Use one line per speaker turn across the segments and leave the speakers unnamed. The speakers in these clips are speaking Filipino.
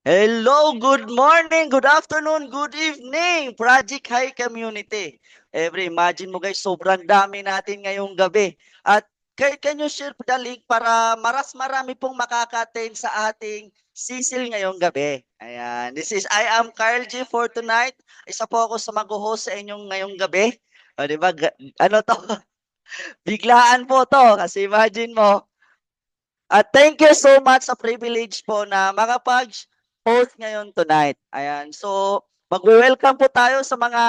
Hello, good morning, good afternoon, good evening, Project High Community. Imagine mo guys, sobrang dami natin ngayong gabi. At can you share the link para marami pong makaka-attend sa ating sisil ngayong gabi. Ayan, I am Carl G for tonight. Isa po ako sa mag-host sa inyong ngayong gabi. O, di ba? Ano to? Biglaan po to. Kasi imagine mo, at thank you so much sa privilege po na makapag-host ngayon tonight. Ayan. So, mag-welcome po tayo sa mga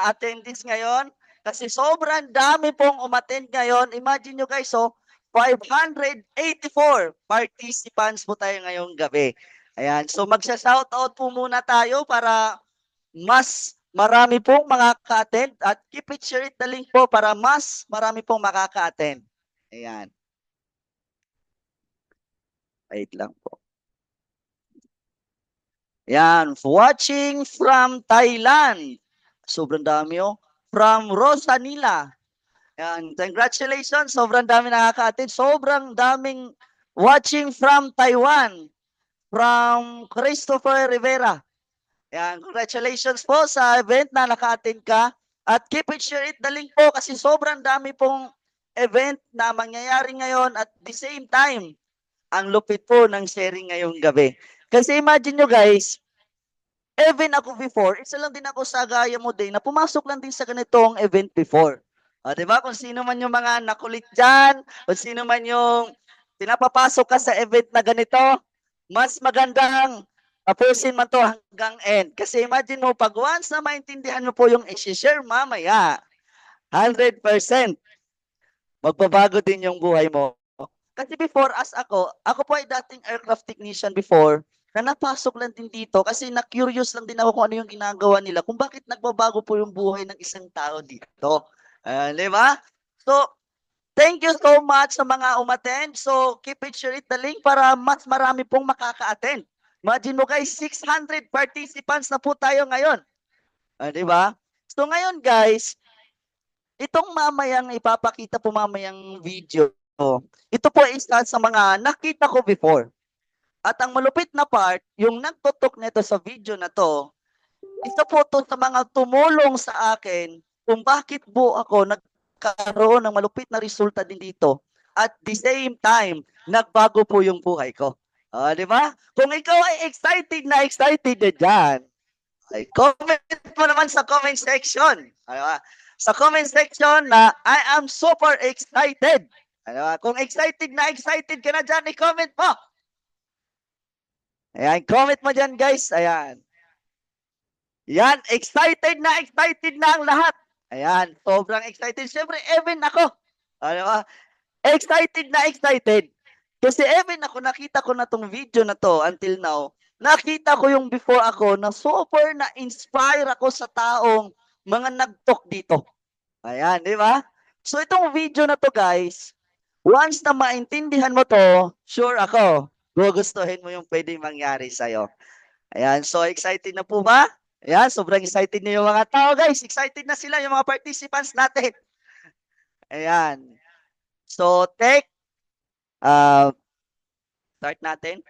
attendees ngayon kasi sobrang dami pong umattend ngayon. Imagine nyo guys, so 584 participants po tayo ngayong gabi. Ayan. So, magsha-shoutout po muna tayo para mas marami pong makaka-attend at keep it share it the link po para mas marami pong makaka-attend. Ayan. Wait lang po. Yan, watching from Thailand. Sobrang dami oh. From Rosanila. Yan, congratulations. Sobrang dami nakaka-attend. Sobrang daming watching from Taiwan. From Christopher Rivera. Yan, congratulations po sa event na naka-attend ka. At keep it, share it, the link po kasi sobrang dami pong event na mangyayari ngayon at the same time, ang lupit po ng sharing ngayong gabi. Kasi imagine nyo guys, even ako before, isa lang din ako sa gaya mo din na pumasok lang din sa ganitong event before. O, diba? Kung sino man yung mga nakulit dyan, kung sino man yung pinapapasok ka sa event na ganito, mas magandang tapusin man to hanggang end. Kasi imagine mo, pag once na maintindihan mo po yung isi-share mamaya, 100%, magbabago din yung buhay mo. Kasi before as ako po ay dating aircraft technician before, na napasok lang din dito kasi na-curious lang din ako kung ano yung ginagawa nila, kung bakit nagbabago po yung buhay ng isang tao dito. Di ba? So, thank you so much sa mga umattend. So, keep it, share it the link para mas marami pong makaka-attend. Imagine mo guys, 600 participants na po tayo ngayon. Di ba? So, ngayon guys, itong mamayang ipapakita po mamayang video, ito po isa sa mga nakita ko before. At ang malupit na part, yung nagtutok nito sa video na to, isa po to sa mga tumulong sa akin kung bakit po ako nagkaroon ng malupit na resulta din dito. At the same time, nagbago po yung buhay ko. Di ba? Kung ikaw ay excited na dyan, ay comment mo naman sa comment section. Diba? Sa comment section na I am super excited. Diba? Kung excited ka na dyan, i-comment mo. Ayan, comment mo dyan guys. Ayan. Yan, excited na ang lahat. Ayan, sobrang excited. Siyempre, even ako. Diba? Excited na excited. Kasi even ako, nakita ko na tong video na to until now, nakita ko yung before ako na super na-inspire ako sa taong mga nag-talk dito. Ayan, di ba? So itong video na to guys, once na maintindihan mo to, sure ako, gugustuhin mo yung pwedeng mangyari sa'yo. Ayan, so excited na po ba? Ayan, sobrang excited na yung mga tao guys. Excited na sila yung mga participants natin. Ayan. So, start natin.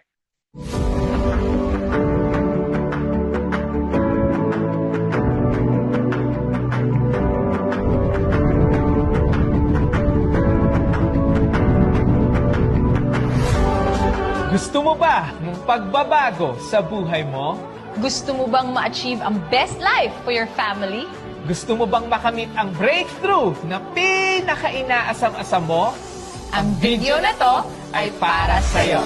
Gusto mo ba ng pagbabago sa buhay mo?
Gusto mo bang ma-achieve ang best life for your family?
Gusto mo bang makamit ang breakthrough na pinaka-inaasam-asam mo?
Ang video na to ay para sa'yo.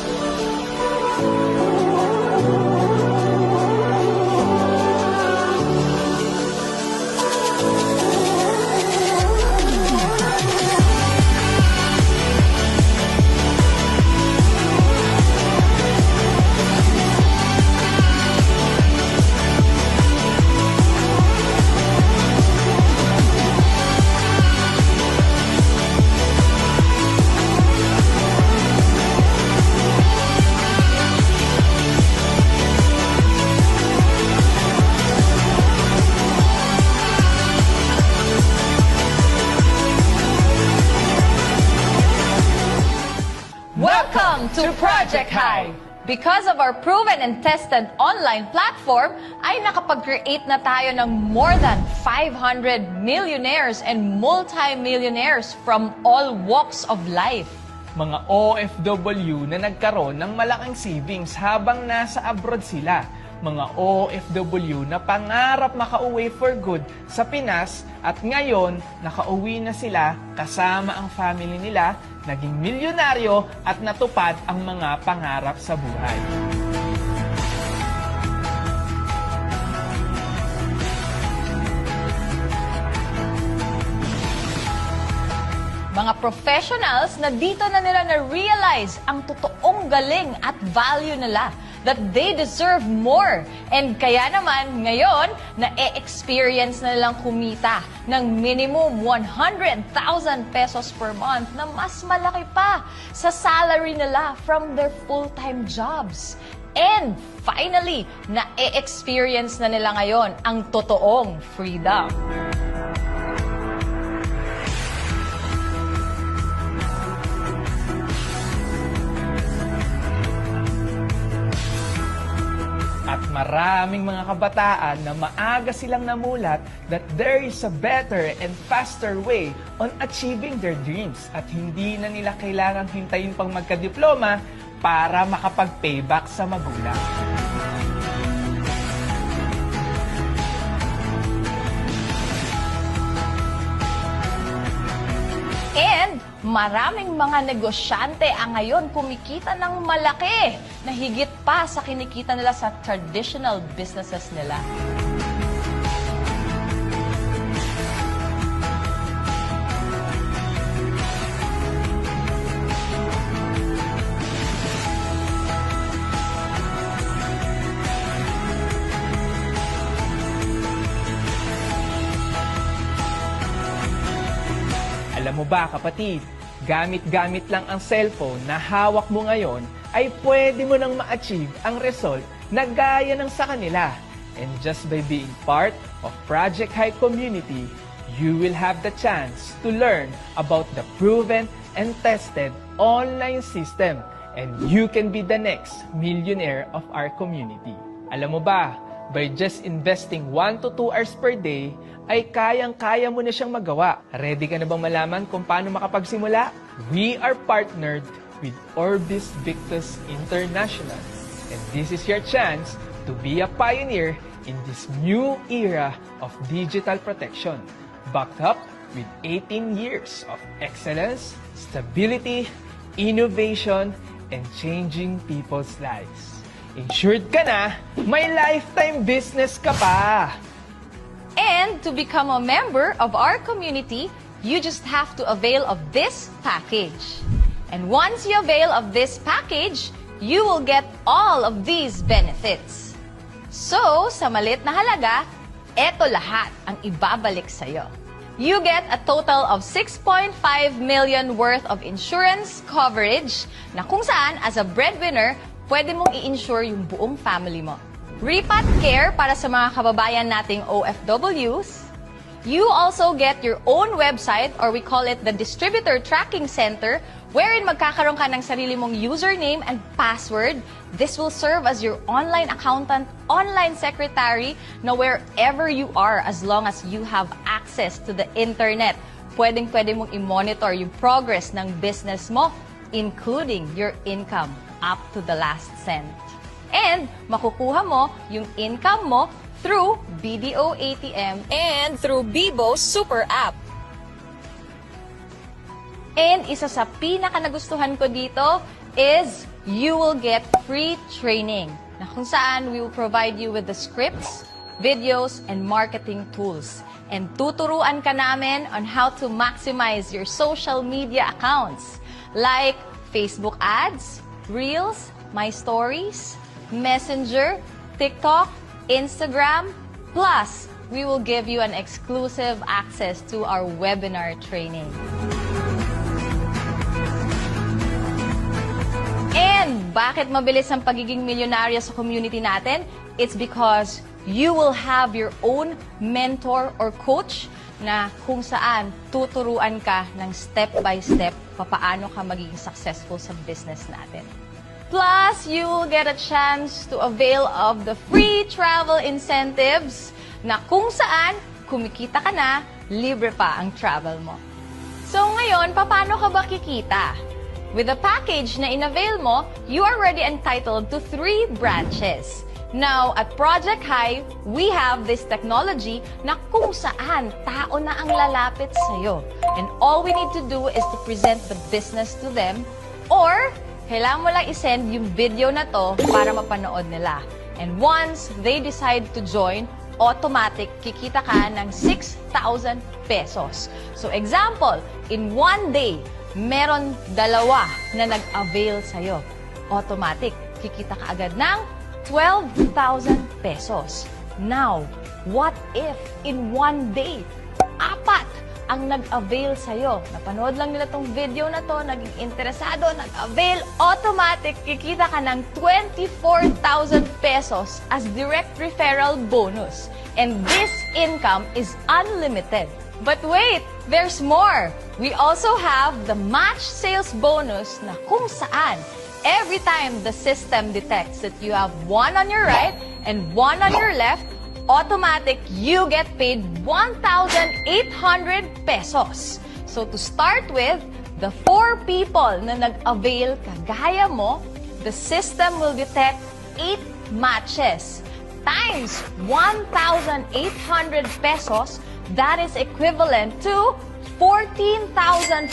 Welcome to Project High! Because of our proven and tested online platform, ay nakapag-create na tayo ng more than 500 millionaires and multi-millionaires from all walks of life.
Mga OFW na nagkaroon ng malaking savings habang nasa abroad sila. Mga OFW na pangarap makauwi for good sa Pinas at ngayon nakauwi na sila kasama ang family nila, naging milyonaryo at natupad ang mga pangarap sa buhay.
Mga professionals na dito na nila na-realize ang totoong galing at value nila, that they deserve more. And kaya naman, ngayon, na-experience na nilang kumita ng minimum 100,000 pesos per month na mas malaki pa sa salary nila from their full-time jobs. And finally, na-experience na nila ngayon ang totoong freedom.
At maraming mga kabataan na maaga silang namulat that there is a better and faster way on achieving their dreams at hindi na nila kailangang hintayin pang magka-diploma para makapag-payback sa magulang.
And maraming mga negosyante ang ngayon kumikita ng malaki na higit pa sa kinikita nila sa traditional businesses nila.
Alam mo ba kapatid, gamit-gamit lang ang cellphone na hawak mo ngayon ay pwede mo nang ma-achieve ang result na gaya ng sa kanila. And just by being part of Project High Community, you will have the chance to learn about the proven and tested online system and you can be the next millionaire of our community. Alam mo ba, by just investing 1 to 2 hours per day, ay kayang-kaya mo na siyang magawa. Ready ka na bang malaman kung paano makapagsimula? We are partnered with Orbis Victus International. And this is your chance to be a pioneer in this new era of digital protection, backed up with 18 years of excellence, stability, innovation, and changing people's lives. Insured ka na, may lifetime business ka pa!
And to become a member of our community, you just have to avail of this package. And once you avail of this package, you will get all of these benefits. So, sa maliit na halaga, eto lahat ang ibabalik sa'yo. You get a total of 6.5 million worth of insurance coverage na kung saan, as a breadwinner, pwede mong i-insure yung buong family mo. Repat Care para sa mga kababayan nating OFWs. You also get your own website, or we call it the Distributor Tracking Center, wherein magkakaroon ka ng sarili mong username and password. This will serve as your online accountant, online secretary, na wherever you are, as long as you have access to the internet, pwedeng-pwede mong i-monitor yung progress ng business mo, including your income up to the last cent. And makukuha mo yung income mo through BDO ATM and through Bibo Super App. And isa sa pinaka nagustuhan ko dito is you will get free training na kung saan we will provide you with the scripts, videos, and marketing tools. And tuturuan ka namin on how to maximize your social media accounts like Facebook ads, Reels, My Stories, Messenger, TikTok, Instagram, plus we will give you an exclusive access to our webinar training. And bakit mabilis ang pagiging milyonaryo sa community natin? It's because you will have your own mentor or coach na kung saan tuturuan ka ng step by step papaano ka magiging successful sa business natin. Plus, you will get a chance to avail of the free travel incentives na kung saan kumikita ka na, libre pa ang travel mo. So ngayon, paano ka ba kikita? With the package na inavail mo, you are already entitled to 3 branches. Now, at Project Hive, we have this technology na kung saan tao na ang lalapit sa'yo. And all we need to do is to present the business to them, or kailangan mo lang isend yung video na to para mapanood nila. And once they decide to join, automatic kikita ka ng 6,000 pesos. So example, in one day, meron 2 na nag-avail sa'yo. Automatic, kikita ka agad ng 12,000 pesos. Now, what if in one day, 4 ang nag-avail sa'yo? Napanood lang nila tong video na to, naging interesado, nag-avail, automatic, kikita ka ng 24,000 pesos as direct referral bonus. And this income is unlimited. But wait, there's more. We also have the match sales bonus na kung saan every time the system detects that you have one on your right and one on your left, automatic you get paid 1,800 pesos. So to start with, the 4 people na nag-avail kagaya mo, the system will detect 8 matches times 1,800 pesos. That is equivalent to 14,400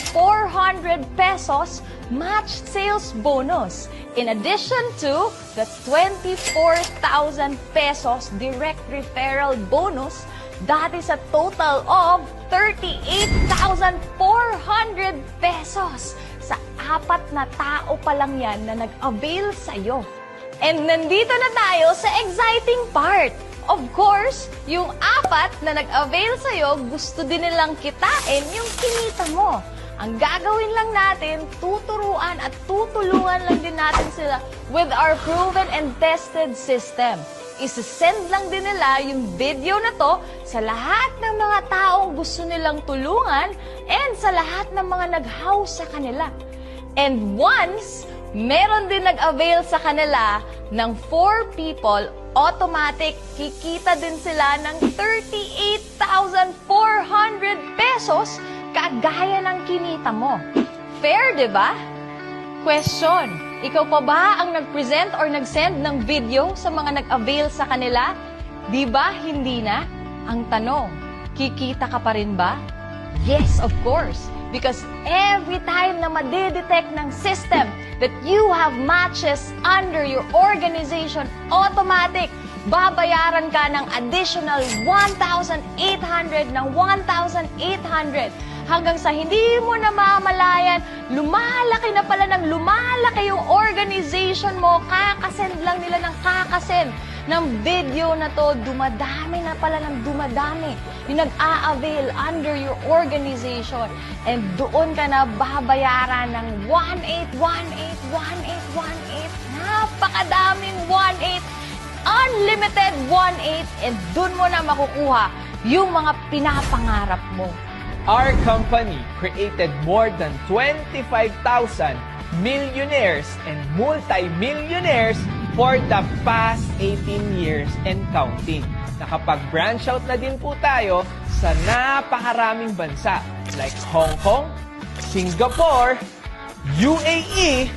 pesos match sales bonus. In addition to the 24,000 pesos direct referral bonus, that is a total of 38,400 pesos. Sa 4 na tao pa lang yan na nag-avail sa'yo. And nandito na tayo sa exciting part. Of course, yung 4 na nag-avail sa'yo, gusto din nilang kitain yung kinita mo. Ang gagawin lang natin, tuturuan at tutulungan lang din natin sila with our proven and tested system. Isasend lang din nila yung video na to sa lahat ng mga taong gusto nilang tulungan and sa lahat ng mga nag-house sa kanila. And once meron din nag-avail sa kanila ng 4 people, automatic, kikita din sila ng 38,400 pesos kagaya ng kinita mo. Fair, di ba? Question, ikaw pa ba ang nag-present or nag-send ng video sa mga nag-avail sa kanila? Di ba hindi na? Ang tanong, kikita ka pa rin ba? Yes, of course. Because every time na madidetect ng system that you have matches under your organization, automatic, babayaran ka ng additional 1,800 ng 1,800 hanggang sa hindi mo na mamalayan, lumalaki na pala ng lumalaki yung organization mo, kakasend lang nila ng kakasend ng video na to, dumadami na pala ng dumadami yung nag-a-avail under your organization. And doon ka na babayaran ng 1,818, 1,818, napakadaming 1,8, unlimited 1,8, and doon mo na makukuha yung mga pinapangarap mo.
Our company created more than 25,000 millionaires and multi-millionaires for the past 18 years and counting. Nakapag-branch out na din po tayo sa napakaraming bansa like Hong Kong, Singapore, UAE,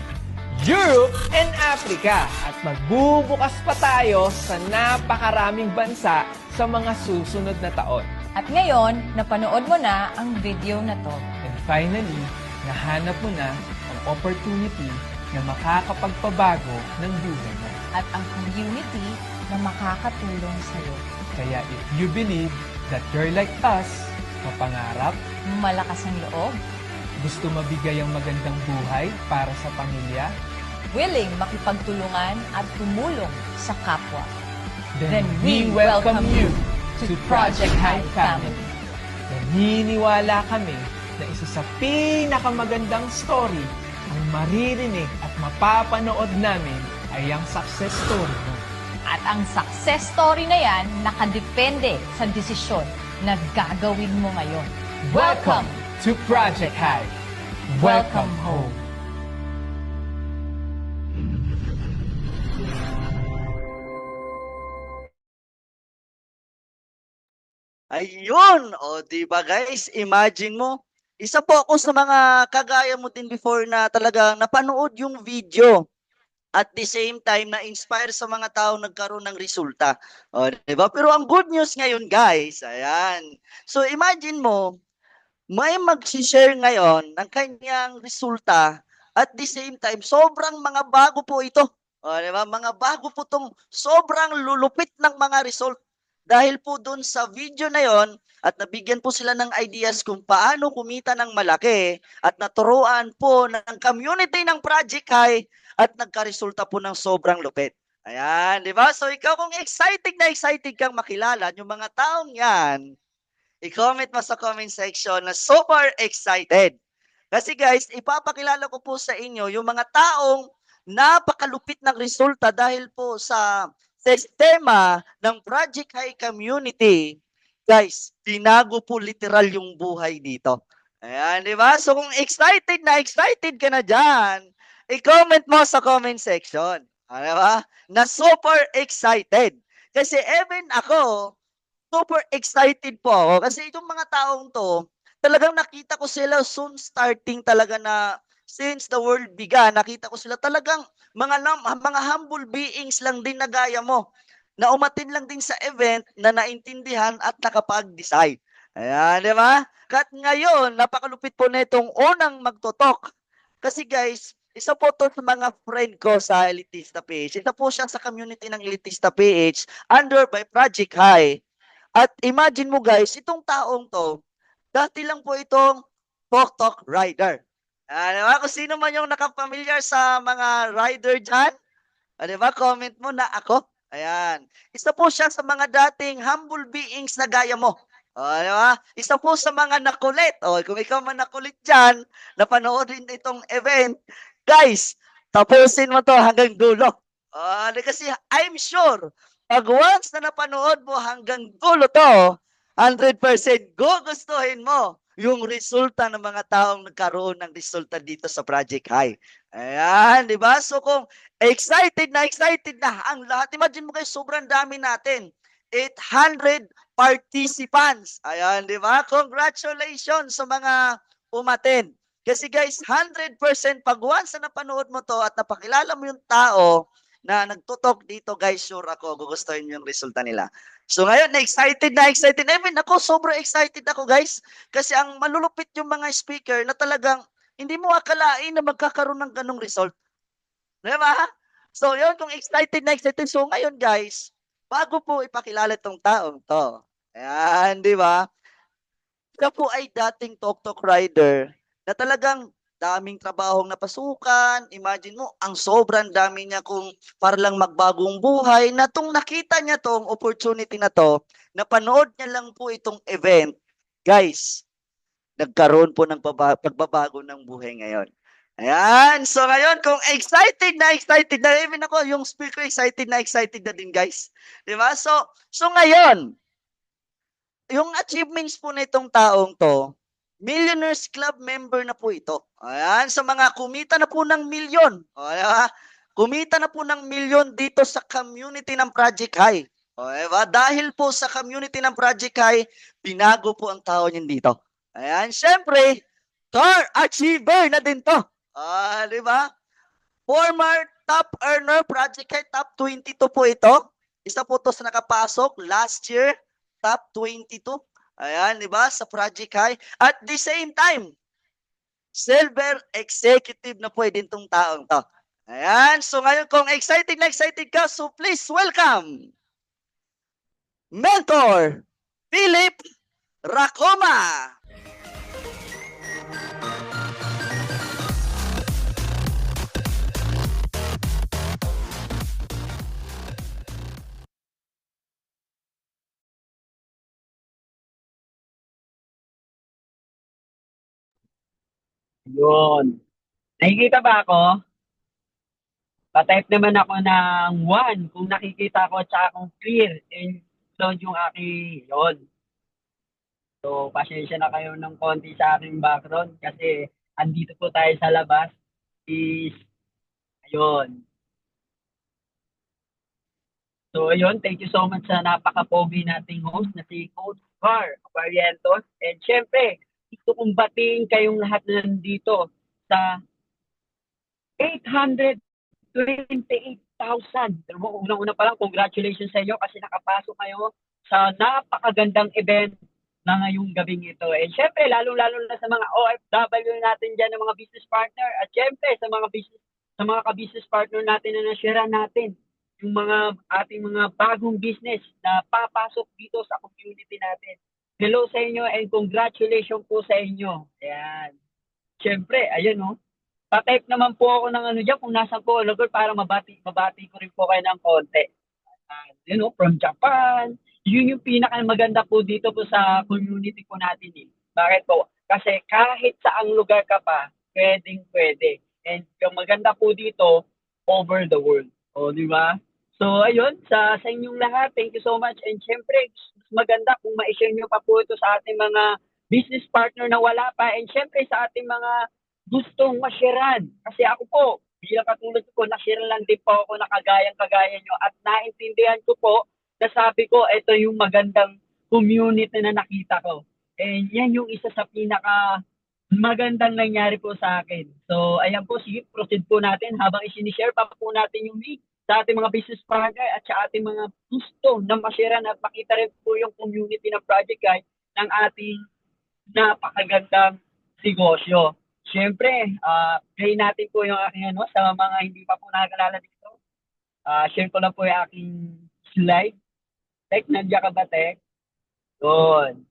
Europe, and Africa. At magbubukas pa tayo sa napakaraming bansa sa mga susunod na taon.
At ngayon, napanood mo na ang video na to.
And finally, nahanap mo na ang opportunity na makakapagpabago ng buhay mo.
At ang community na makakatulong sa'yo.
Kaya if you believe that you're like us, mapangarap,
Malakas ang loob,
gusto mabigay ang magandang buhay para sa pamilya,
willing makipagtulungan at tumulong sa kapwa.
then we welcome you to Project Hive Family. Naniniwala kami na isa sa pinakamagandang story ang maririnig at mapapanood namin ay ang success story mo.
At ang success story na yan, nakadepende sa desisyon na gagawin mo ngayon.
Welcome to Project Hive. Welcome home.
Ayun! O, di ba guys, imagine mo, isa po ako sa mga kagaya mo din before na talagang napanood yung video. At the same time, na-inspire sa mga tao nagkaroon ng resulta. O, di ba? Pero ang good news ngayon, guys, ayan. So, imagine mo, may mag-share ngayon ng kanyang resulta at the same time, sobrang mga bago po ito. O, di ba? Mga bago po itong sobrang lulupit ng mga result. Dahil po dun sa video na yon at nabigyan po sila ng ideas kung paano kumita ng malaki at naturuan po ng community ng Project High at nagkaresulta po ng sobrang lupit. Ayan, di ba? So ikaw kung excited kang makilala yung mga taong yan, i-comment mo sa comment section na super excited. Kasi guys, ipapakilala ko po sa inyo yung mga taong napakalupit ng resulta dahil po sa sistema ng Project High Community. Guys, tinago po literal yung buhay dito. Ayan, di ba? So kung excited ka na dyan, i-comment mo sa comment section. Di ba? Na super excited. Kasi even ako, super excited po ako kasi itong mga taong to, talagang nakita ko sila soon starting talaga na since the world began, nakita ko sila talagang mga humble beings lang din na gaya mo na umatin lang din sa event na naintindihan at nakapag-decide. Ayan, di ba? At ngayon, napakalupit po na itong unang magtotok. Kasi guys, isa po to sa mga friend ko sa Elitista PH. Isa po siya sa community ng Elitista PH under by Project High. At imagine mo guys, itong taong to, dati lang po itong tok-tok rider. Di ba? Kung sino man yung nakapamilyar sa mga rider dyan, di ba? Comment mo na ako. Ayan. Isa po siya sa mga dating humble beings na gaya mo. Di ba? Isa po sa mga nakulit. Kung ikaw man nakulit dyan, napanoorin itong event, guys, tapusin mo to hanggang dulo. Kasi I'm sure, pag once na napanood mo hanggang dulo to, 100% gugustuhin mo yung resulta ng mga taong nagkaroon ng resulta dito sa Project High. Ayan, di ba? So kung excited na ang lahat, imagine mo guys, sobrang dami natin. 800 participants. Ayan, di ba? Congratulations sa mga umaten. Kasi guys, 100% pag once na napanood mo to at napakilala mo yung tao na nagtutok dito, guys, sure ako, gugustuhin yung resulta nila. So ngayon, excited na. Even ako, sobrang excited ako, guys. Kasi ang malulupit yung mga speaker na talagang hindi mo akalain na magkakaroon ng ganong result. Di ba? So yun, kung excited na excited. So ngayon, guys, bago po ipakilala itong taong to, ayan, di ba? Siya po ay dating tok-tok rider na talagang daming trabahong napasukan. Imagine mo, ang sobrang dami niya kung para lang magbagong buhay na tung nakita niya tong opportunity na to, napanood niya lang po itong event. Guys, nagkaroon po ng pagbabago ng buhay ngayon. Ayan. So ngayon, kung excited na, even ako, yung speaker excited na din, guys. Di ba? So ngayon, yung achievements po na itong taong to, Millionaires Club member na po ito. Ayan, sa mga kumita na po ng milyon. Diba? Kumita na po ng milyon dito sa community ng Project High. Diba? Dahil po sa community ng Project High, binago po ang tao niyan dito. Ayan, syempre, car achiever na din to. Di ba? Former top earner, Project High, top 22 po ito. Isa po to sa nakapasok last year, top 22. Ayan, di ba? Sa Project High. At the same time, silver executive na po din tong taong to. Ayan, so ngayon kung excited ka, so please welcome Mentor Philip Racoma.
Yun. Nakikita ba ako? Pa-type naman ako ng 1 kung nakikita ko tsaka kung clear and load yung aking yun. So, pasensya na kayo ng konti sa aking background kasi andito po tayo sa labas is ayun. So, ayun, thank you so much sa napaka-pogi nating host na si Coach Car, Barrientos. And syempre, gusto kong batiin kayong lahat na nandito sa 828,000. Pero unang-una pa lang, congratulations sa inyo kasi nakapasok kayo sa napakagandang event na ngayong gabing ito. And syempre, lalong-lalo na sa mga OFW natin dyan, ng mga business partner. At syempre, sa mga ka-business partner natin na na-share natin yung mga ating mga bagong business na papasok dito sa community natin. Hello sa inyo and congratulations po sa inyo. Ayan. Syempre, ayun no. Pa-type naman po ako ng ano dyan kung nasa po lugar para mabati ko rin po kayo ng konti. From Japan. Yun yung pinakamaganda po dito po sa community po natin eh. Bakit po? Kasi kahit saang lugar ka pa, pwede. And yung maganda po dito, over the world. O, di ba? So, ayun, sa inyong lahat, thank you so much. And syempre, mas maganda kung ma-share nyo pa po ito sa ating mga business partner na wala pa. And syempre, sa ating mga gustong masyaran. Kasi ako po, bilang katulad ko, na-share lang din po ako na kagayang-kagaya nyo at naintindihan ko po na sabi ko, ito yung magandang community na nakita ko. And yan yung isa sa pinaka magandang nangyari po sa akin. So, ayan po, sige, proceed po natin habang isinishare pa po natin yung link sa ating mga business partner at sa ating mga gusto na masyaran at makita rin po yung community ng Project Guide ng ating napakagandang negosyo. Siyempre, play natin po yung aking sa mga hindi pa po nakakalala dito. Share ko lang po yung aking slide. Tek, nandiyan ka ba, Tek? Doon.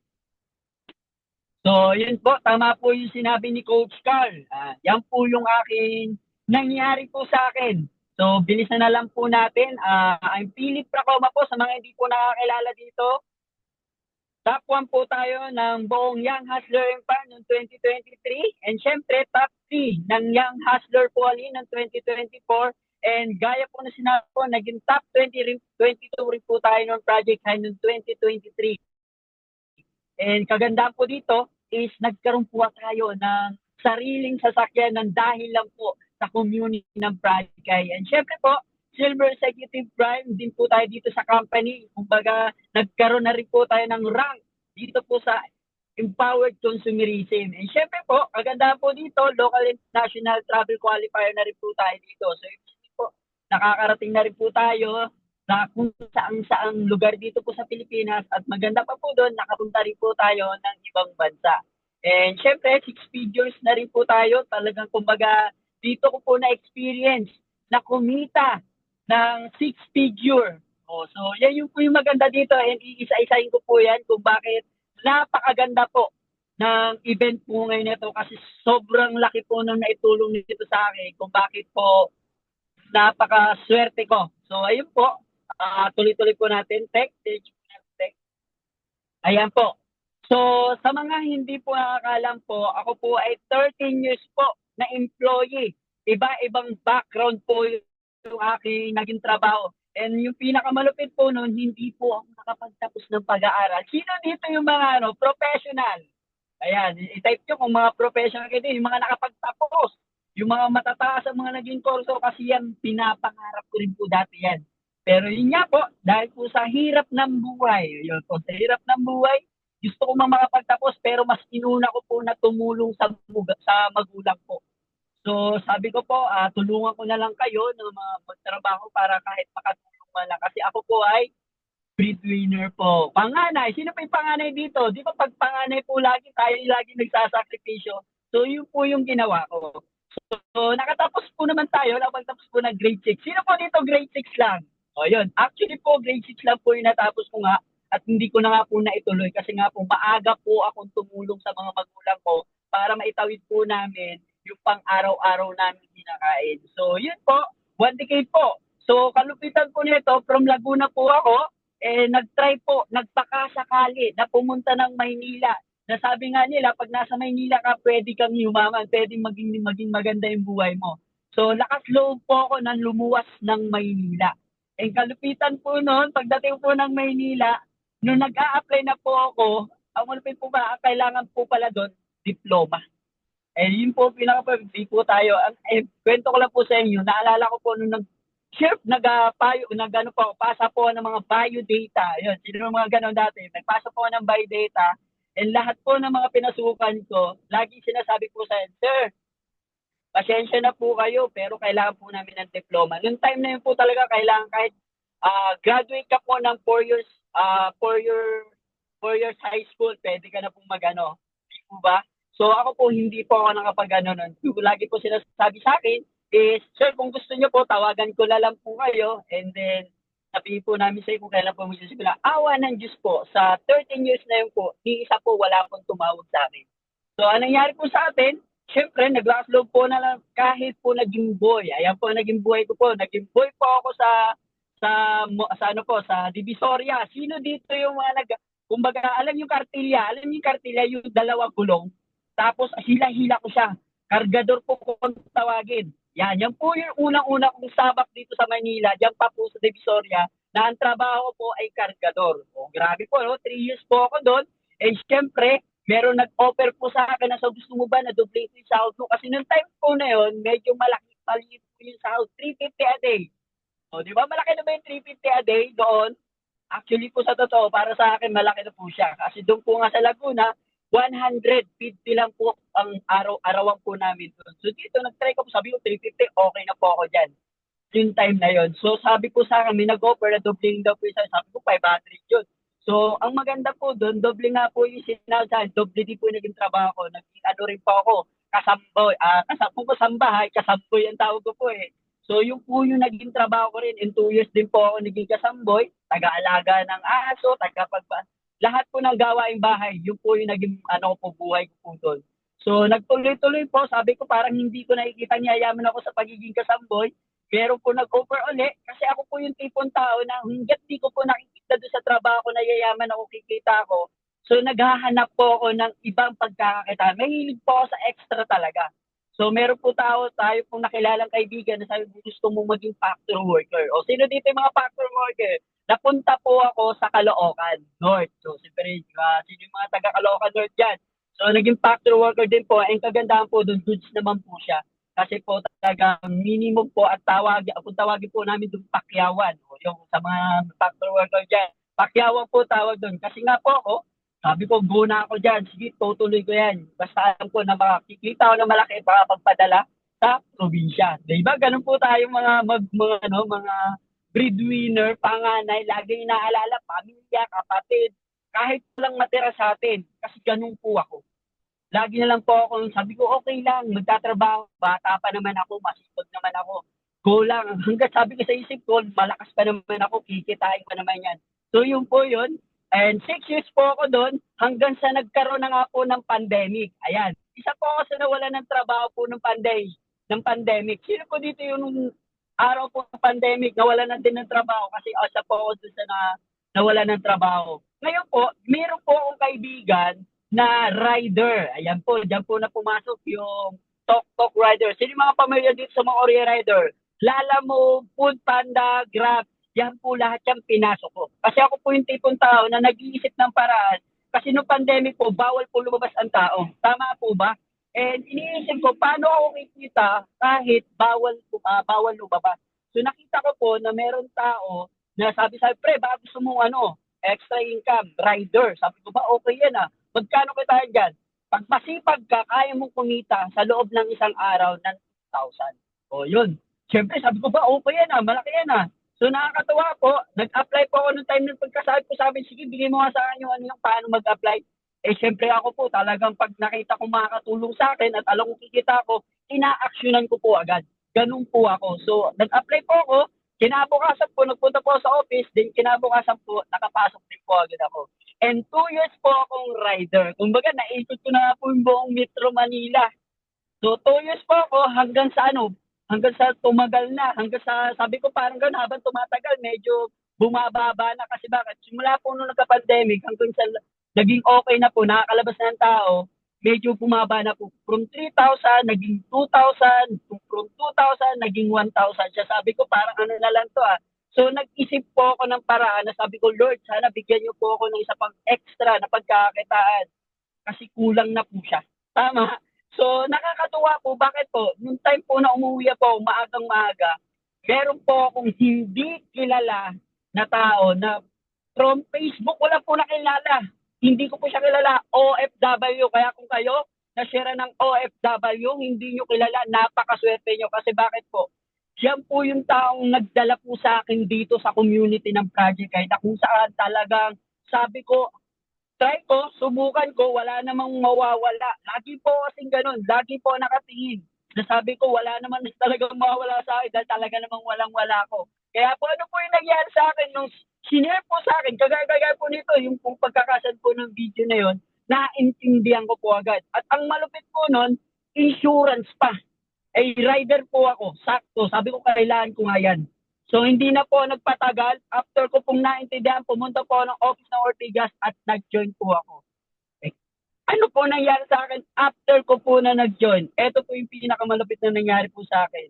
So, yun po, tama po yung sinabi ni Coach Carl. Yan po yung aking nangyari po sa akin. So, bilisan na lang po natin. I'm Philip Pracoma po sa mga hindi po nakakilala dito. Top 1 po tayo ng buong Young Hustler Empire noong 2023. And syempre, top 3 ng Young Hustler po alin ng 2024. And gaya po na sinabi po, naging top 22 rin po tayo ng Project High noong 2023. And kagandahan po dito is nagkaroon po tayo ng sariling sasakyan ng dahil lang po sa community ng Project High. And syempre po, Silver Executive Prime din po tayo dito sa company. Kumbaga, nagkaroon na rin po tayo ng rank dito po sa Empowered Consumerism. And syempre po, kagandahan po dito, local and national travel qualifier na rin po tayo dito. So, po, nakakarating na rin po tayo sa kung saang lugar dito po sa Pilipinas. At maganda pa po doon, nakapunta rin po tayo ng ibang bansa. And syempre, 6 figures na rin po tayo. Talagang kumbaga, dito ko po na-experience na kumita ng 6 figure. So, yan yung po yung maganda dito and iisa-isahin ko po yan kung bakit napakaganda po ng event po ngayon nito kasi sobrang laki po nung naitulong nito sa akin kung bakit po napakaswerte ko. So, ayun po. Tuloy-tuloy po natin. Tech. Ayan po. So, sa mga hindi po nakakalam po, ako po ay 13 years po na employee. Iba-ibang background po yung aking naging trabaho. And yung pinakamalupit po noon, hindi po ako nakapagtapos ng pag-aaral. Sino dito yung mga professional? Ayan, i-type nyo kung mga professional kayo, yung mga nakapagtapos. Yung mga matataas ang mga naging kurso kasi yan, pinapangarap ko rin po dati yan. Pero yun nga po, dahil po sa hirap ng buhay, yun po, sa hirap ng buhay, gusto ko makapagtapos pero mas inuna ko po na tumulong sa magulang ko. So, sabi ko po, tulungan ko na lang kayo ng mga magtrabaho para kahit makatulong man lang. Kasi ako po ay breadwinner po. Panganay. Sino pa yung panganay dito? Di ba pag panganay po lagi, tayo lagi nagsasakripisyo. So, yun po yung ginawa ko. So, nakatapos po naman tayo. Nakapagtapos po ng grade 6. Sino po dito grade 6 lang? O, yun. Actually po, grade 6 lang po yung natapos ko nga. At hindi ko na nga po naituloy. Kasi nga po, maaga po akong tumulong sa mga magulang ko para maitawid po namin yung pang-araw-araw namin kinakain. So, yun po, 1 decade po. So, kalupitan po nito, from Laguna po ako, nag-try po, nagpakasakali na pumunta ng Maynila. Nasabi nga nila, pag nasa Maynila ka, pwede kang yumaman, pwede maging maganda yung buhay mo. So, lakas loob po ako nang lumuwas ng Maynila. Kalupitan po noon, pagdating po ng Maynila, nung nag-a-apply na po ako, ang malupit po ba, kailangan po pala doon, diploma. Yun po, pinaka-di po tayo. Kwento ko lang po sa inyo, naalala ko po nung Chef, nag-ano po, pasa po ng mga bio data. Yun, sino yung mga ganon dati? Nagpasa po ng bio data. And lahat po ng mga pinasukan ko, lagi sinasabi po sa akin, Sir, pasensya na po kayo, pero kailangan po namin ng diploma. Noong time na yun po talaga, kailangan kahit graduate ka po ng 4 years, 4 years high school, pwede ka na pong mag-ano. Di po ba? So ako po, hindi po ako nakapag-ano nun. Lagi po sinasabi sa akin, is, Sir, kung gusto niyo po, tawagan ko na lang po kayo. And then, sabihin po namin sa iyo kung kailan po magsisimula. Awa ng Diyos po, sa 13 years na yun po, ni isa po wala pong tumawag sa akin. So, anong nangyari po sa atin? Siyempre, nag-last love po na lang kahit po naging boy. Ayan po, naging boy ko po. Naging boy po ako sa ano po, sa Divisoria. Sino dito yung mga kumbaga, alam yung kartilya, yung dalawang gulong. Tapos, hila-hila ko siya. Kargador po kung tawagin. Yan po yung unang-una kong sabak dito sa Manila. Diyan pa po sa Divisoria na ang trabaho po ay kargador. O, grabe po, no? 3 years po ako doon. And siyempre, meron nag-offer po sa akin na sa gusto mo ba na double yung sahod mo? Kasi nung time po na yun, medyo maliit po yung sahod. 350 a day. O, di ba? Malaki na ba yung 350 a day doon? Actually po sa totoo, para sa akin, malaki na po siya. Kasi doon po nga sa Laguna, 150 lang po ang araw-arawan po namin doon. So dito, nag-try ko po, sabi ko 350, okay na po ako dyan. Yung time na yon. So sabi po sa akin, may nag-offer na doubling daw po isa. Sabi ko 500 yun. So ang maganda po doon, doble nga po yung sinawad sa akin, doble din po yung naging trabaho ko. Naging ano rin po ako, kasamboy. Kung kasambahay, kasamboy ang tawag ko po eh. So yung po yung naging trabaho ko rin, in 2 years din po ako naging kasamboy, taga-alaga ng aso, lahat po ng gawaing bahay, yun po yung naging ano po, buhay ko po doon. So nagtuloy-tuloy po, sabi ko parang hindi ko nakikita niyayaman ako sa pagiging kasamboy. Meron po nag-offer ulit kasi ako po yung tipong tao na hanggat di ko po nakikita doon sa trabaho ko na yayaman ako, kikita ako. So naghahanap po ako ng ibang pagkakakita. Mahilig po ako sa extra talaga. So meron po tayo pong nakilalang kaibigan na sabi gusto mong maging factory worker. O sino dito yung mga factory worker? Napunta po ako sa Caloocan North. So, siyempre, sino yung mga taga Caloocan North dyan? So, naging factory worker din po. Ang kagandahan po doon, goods naman po siya. Kasi po talaga minimum po at kung tawagin po namin doon pakyawan. O yung sa mga factory worker dyan. Pakyawan po tawag doon. Kasi nga po ako, sabi ko, go na ako dyan. Sige, tutuloy ko yan. Basta alam ko na makikita ko na malaki para pagpadala sa probinsya. Diba? Ganun po tayo mga breadwinner, panganay, lagi inaalala, pamilya, kapatid, kahit lang matira sa atin. Kasi ganun po ako. Lagi na lang po ako, sabi ko, okay lang, magtatrabaho, bata pa naman ako, masipag naman ako. Go lang. Hanggat sabi ko sa isip ko, malakas pa naman ako, kikitain ko naman yan. So yun po yun. And 6 years po ako doon, hanggang sa nagkaroon na nga po ng pandemic. Ayan. Isa po ako sa nawala ng trabaho po ng pandemic. Sino po dito yung araw po ng pandemic, nawala na din ng trabaho kasi asa po ako doon sa nawala ng trabaho. Ngayon po, meron po akong kaibigan na rider. Ayan po, dyan po na pumasok yung Tok rider. Sino yung mga pamilya dito sa mga Oreo rider? Lalamove, Food Panda, Grab, yan po lahat yung pinasok ko. Kasi ako po yung tipong tao na nag-iisip ng paraan. Kasi nung pandemic po, bawal po lumabas ang tao. Tama po ba? And iniisip ko, paano ako kikita kahit bawal lumabas? So nakita ko po na meron tao na sabi, pre, baka gusto mong extra income, rider. Sabi ko ba, okay yan Magkano kita dyan? Pag masipag ka, kaya mong kumita sa loob ng isang araw ng 2,000. O yun. Siyempre, sabi ko ba, okay yan malaki yan So nakakatawa po, nag-apply po ako noong time ng pagkasabi ko, sabi, sige, bigay mo nga sa akin yung paano mag-apply. Eh, syempre ako po, talagang pag nakita kong makakatulong sa akin at alam kong kikita ko, ina-actionan ko po agad. Ganun po ako. So, nag-apply po ako, kinabukasan po, nagpunta po sa office, then kinabukasan po, nakapasok din po agad ako. And 2 years po akong rider. Kumbaga, naikot ko na po yung buong Metro Manila. So, 2 years po ako hanggang sa tumagal na, hanggang sa, sabi ko parang ganun, habang tumatagal, medyo bumababa na kasi bakit? Simula po nung nagka-pandemic, hanggang sa naging okay na po, nakakalabas na ng tao, medyo bumaba na po. From 3,000, naging 2,000, from 2,000, naging 1,000. Siya sabi ko, parang na lang to So, nag-isip po ako ng paraan na sabi ko, Lord, sana bigyan niyo po ako ng isa pang extra na pagkakakitaan. Kasi kulang na po siya. Tama. So, nakakatuwa po. Bakit po? Nung time po na umuwi po, maagang-maaga, meron po akong hindi kilala na tao na from Facebook, wala po nakilala. Hindi ko po siya kilala, OFW. Kaya kung kayo, na-share ng OFW, hindi nyo kilala, napakaswerte nyo. Kasi bakit po? Yan po yung taong nagdala po sa akin dito sa community ng Project Guide, na kung saan talagang sabi ko, try ko, subukan ko, wala namang mawawala. Lagi po kasing ganun, lagi po nakatingin. Nasabi ko, wala naman talagang mawawala sa akin dahil talaga namang walang-wala ko. Kaya po ano po yung nangyari sa akin nung sinare po sa akin, kagaya po nito, yung pong pagkakasad po ng video na yon, naintindihan ko po agad. At ang malupit po nun, insurance pa. Ay rider po ako, sakto. Sabi ko, kailangan ko nga yan. So hindi na po nagpatagal. After ko pong naintindihan, pumunta po ng office ng Ortigas at nag-join po ako. Eh, ano po nangyari sa akin after ko po na nag-join? Ito po yung pinakamalupit na nangyari po sa akin.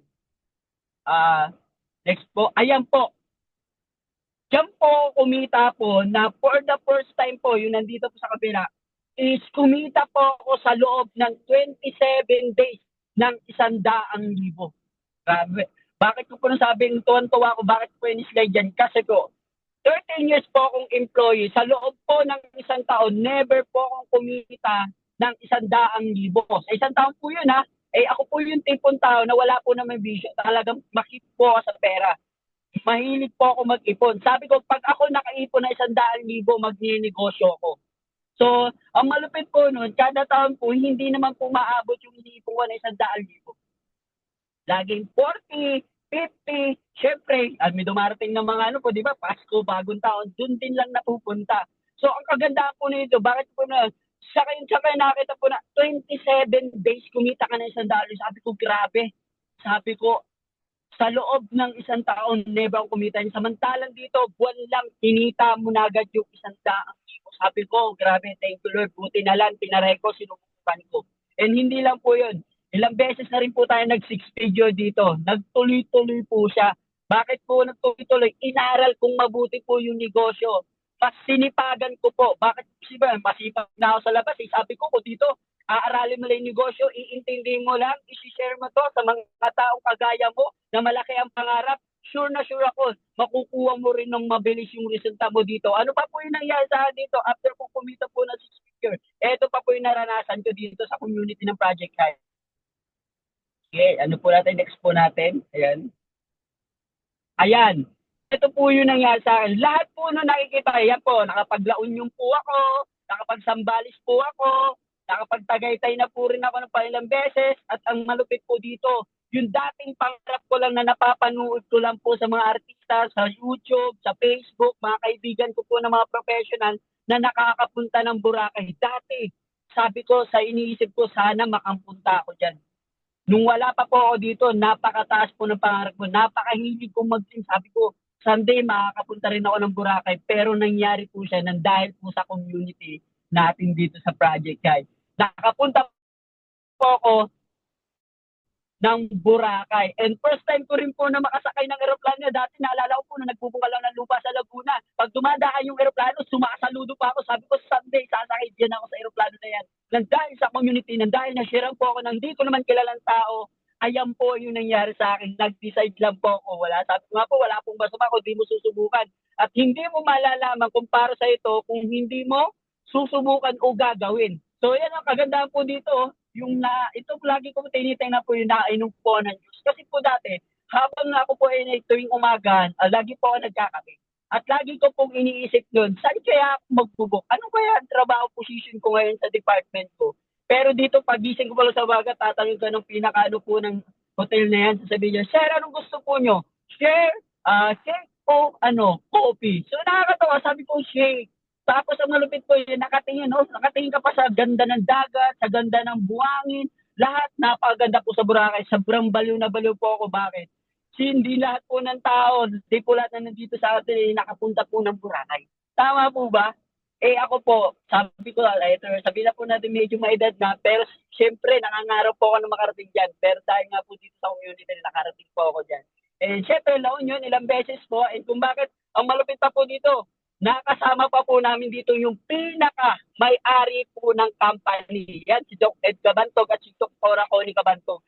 Next po, ayan po. Diyan po kumita po na for the first time po, yung nandito po sa kabila, is kumita po ako sa loob ng 27 days ng 100,000. Grabe. Bakit ko po nasabing tuwan-tuwa ako, bakit po in-slide dyan? Kasi po, 13 years po akong employee. Sa loob po ng isang taon, never po akong kumita ng 100,000. Sa isang taon po yun ha. Eh ako po yung tipong tao na wala po naman vision. Talagang makip po ako sa pera. Mahilig po ako mag-ipon. Sabi ko, pag ako nakaipon na 100,000, magninegosyo ako. So, ang malupit po nun, kada taon po, hindi naman po maabot yung iniipon ko na 100,000. Laging 40, 50, syempre, may dumarating ng mga ano po, di ba, Pasko, bagong taon, dun din lang napupunta. So, ang kagandahan po nito, bakit po na, sa kayo nakita po na 27 days kumita ka na 100,000. Sabi ko, grabe. Sabi ko, sa loob ng isang taon, never akong kumita. Samantalang dito, buwan lang, kinita mo na agad yung 100,000. Sabi ko, grabe, thank you Lord. Buti na lang, tinaray ko, sinubukan ko. And hindi lang po yun. Ilang beses na rin po tayo nag-6 video dito. Nagtuloy-tuloy po siya. Bakit po nagtuloy-tuloy? Inaral kong mabuti po yung negosyo. Mas sinipagan ko po. Bakit? Kasi ba, masipag na ako sa labas. Sabi ko dito, aaralin mo lang yung negosyo, iintindi mo lang, isi-share mo to sa mga taong kagaya mo na malaki ang pangarap. Sure na sure ako, makukuha mo rin ng mabilis yung resulta mo dito. Ano pa po yung nangyari sa akin dito after kong kumita po na 6 figure? Ito pa po yung naranasan ko dito sa community ng Project Guide. Okay, ano po natin, next po natin. Ayan. Ayan. Ito po yung nangyari sa akin. Lahat po nung nakikita, ayan po, nakapaglaon yung po ako, nakapagsambalis po ako, nakapagtagaytay na po rin ako ng panilang beses, at ang malupit po dito, yung dating pangarap ko lang na napapanood ko lang po sa mga artista, sa YouTube, sa Facebook, mga kaibigan ko po na mga professional na nakakapunta ng Boracay. Dati, sabi ko, sa iniisip ko, sana makampunta ako dyan. Nung wala pa po ako dito, napakataas po ng pangarap ko. Napakahilig kong mag-dream. Sabi ko, someday makakapunta rin ako ng Boracay. Pero nangyari po siya nang dahil po sa community natin dito sa Project Guide. Nakapunta po ako ng Boracay. And first time ko rin po na makasakay ng eroplano. Dati naalala ko po na nagbubunga lang ng lupa sa Laguna. Pag dumadaan yung eroplano, sumasaludo pa ako. Sabi ko, someday sasakay din ako sa eroplano na yan. Nang dahil sa community, nang dahil na-share po ako ng hindi ko naman kilalang tao, ayan po yung nangyari sa akin. Nag-decide lang po ako. Sabi ko nga po, wala pong masama kung di mo susubukan. At hindi mo malalaman kung para sa ito kung hindi mo susubukan o gagawin. So yan ang kagandahan po dito. Ito lagi ko tinitingnan po yung nakainom po ng juice. Kasi po dati, habang ako po ay tuwing umaga, lagi po ako nagkakape. At lagi ko pong iniisip nun, saan kaya ako magbubok? Ano kaya ang trabaho position ko ngayon sa department ko? Pero dito, pagising ko pala sa umaga, tatanong ka ng pinakaano po ng hotel na yan. Sasabihin niya, Sir, anong gusto po nyo? Share, shake o coffee. So nakakatawa, sabi ko, shake. Tapos ang malupit po yun, nakatingin ka pa sa ganda ng dagat, sa ganda ng buhangin, lahat napakaganda po sa Boracay. Sobrang baliw na baliw po ako. Bakit? Hindi lahat po ng tao, di po lahat na nandito sa atin, nakapunta po ng Boracay. Tama po ba? Ako po, sabi ko, sabi na po natin medyo maedad na, pero siyempre, nangangarap po ako na makarating dyan. Pero dahil nga po dito sa community, nakarating po ako dyan. Siyempre, laon yun, ilang beses po, and kung bakit, ang malupit pa po dito, nakasama pa po namin dito yung pinaka-may-ari po ng company. Yan, si Doc Ed Cabantog at si Dr. Connie Cabantog.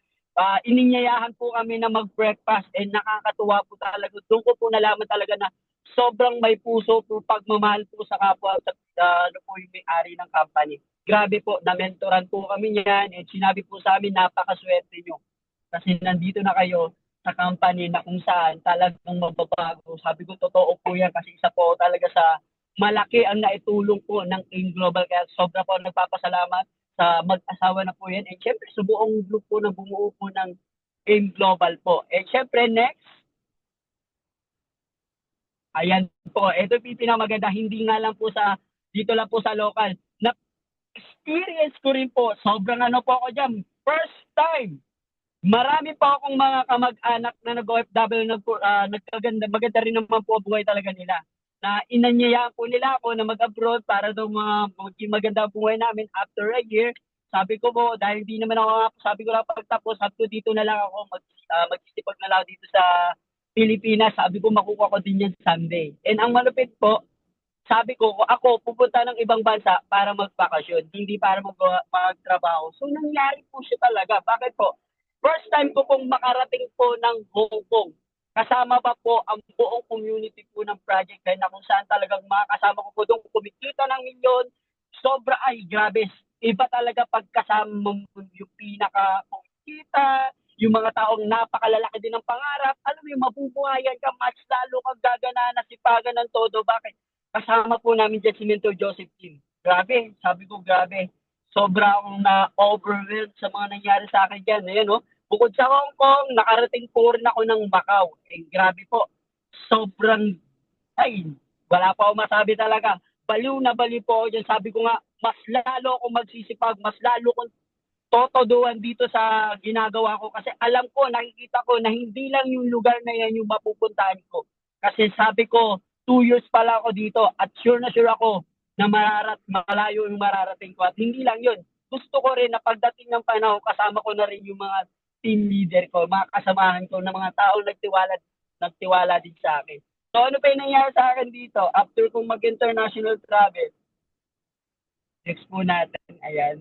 ininyayahan po kami na mag-breakfast and nakakatuwa po talaga. Doon ko po nalaman talaga na sobrang may puso po pagmamahal po sa kapwa sa ano po yung may-ari ng company. Grabe po, na-mentoran po kami niyan and sinabi po sa amin napakaswerte nyo kasi nandito na kayo sa company na kung saan talagang magbabago. Sabi ko, totoo po yan kasi isa po talaga sa malaki ang naitulong po ng AIM Global. Kaya sobra po nagpapasalamat sa mag-asawa na po yan. And syempre, sa buong group po na bumuo po ng AIM Global po. And syempre, next, ayan po. Ito yung pinamaganda. Hindi nga lang po sa, dito lang po sa local. Na-experience ko rin po. Sobrang ano po ako dyan. First time. Marami po akong mga kamag-anak na nag-OFW nagkaganda. Maganda rin naman po ang buhay talaga nila. Na inanyayaan po nila ako na mag-abroad para daw maging maganda ang buhay namin after a year. Sabi ko po, dahil di naman ako, sabi ko lang pagtapos, sabi ko dito na lang ako, magsisipag na lang ako dito sa Pilipinas. Sabi ko, makuha ko din yan someday. And ang malupit po, sabi ko, ako pupunta ng ibang bansa para magbakasyon, hindi para magtrabaho. So nangyari po siya talaga. Bakit po? First time ko pong makarating po ng Hong Kong. Kasama pa po ang buong community po ng project na kung saan talagang makakasama ko po doon kumikita ng milyon. Sobra ay grabe. Iba talaga pagkasama mo yung pinaka kumikita, yung mga taong napakalalaki din ng pangarap. Alam mo yung mabubuhayan ka, mas lalo kang gagana na sipagan ng todo. Bakit? Kasama po namin dyan si Mentor Joseph Kim. Grabe, sabi ko grabe. Sobra akong na-overwhelmed sa mga nangyari sa akin dyan. Ayan, no? Bukod sa Hong Kong, nakarating po rin ako ng Macau. Eh, grabe po. Sobrang, ay, wala pa ako masabi talaga. Baliw na baliw po ako dyan. Sabi ko nga, mas lalo akong magsisipag, mas lalo akong totoduan dito sa ginagawa ko. Kasi alam ko, nakikita ko na hindi lang yung lugar na yan yung mapupuntahan ko. Kasi sabi ko, 2 years pala ako dito at sure na sure ako na malayo yung mararating ko. At hindi lang yun. Gusto ko rin na pagdating ng panahon, kasama ko na rin yung mga team leader ko, mga kasamahan ko na mga taong nagtiwala din sa akin. So ano pa yung nangyari sa akin dito? After kong mag-international travel, next po natin, ayan.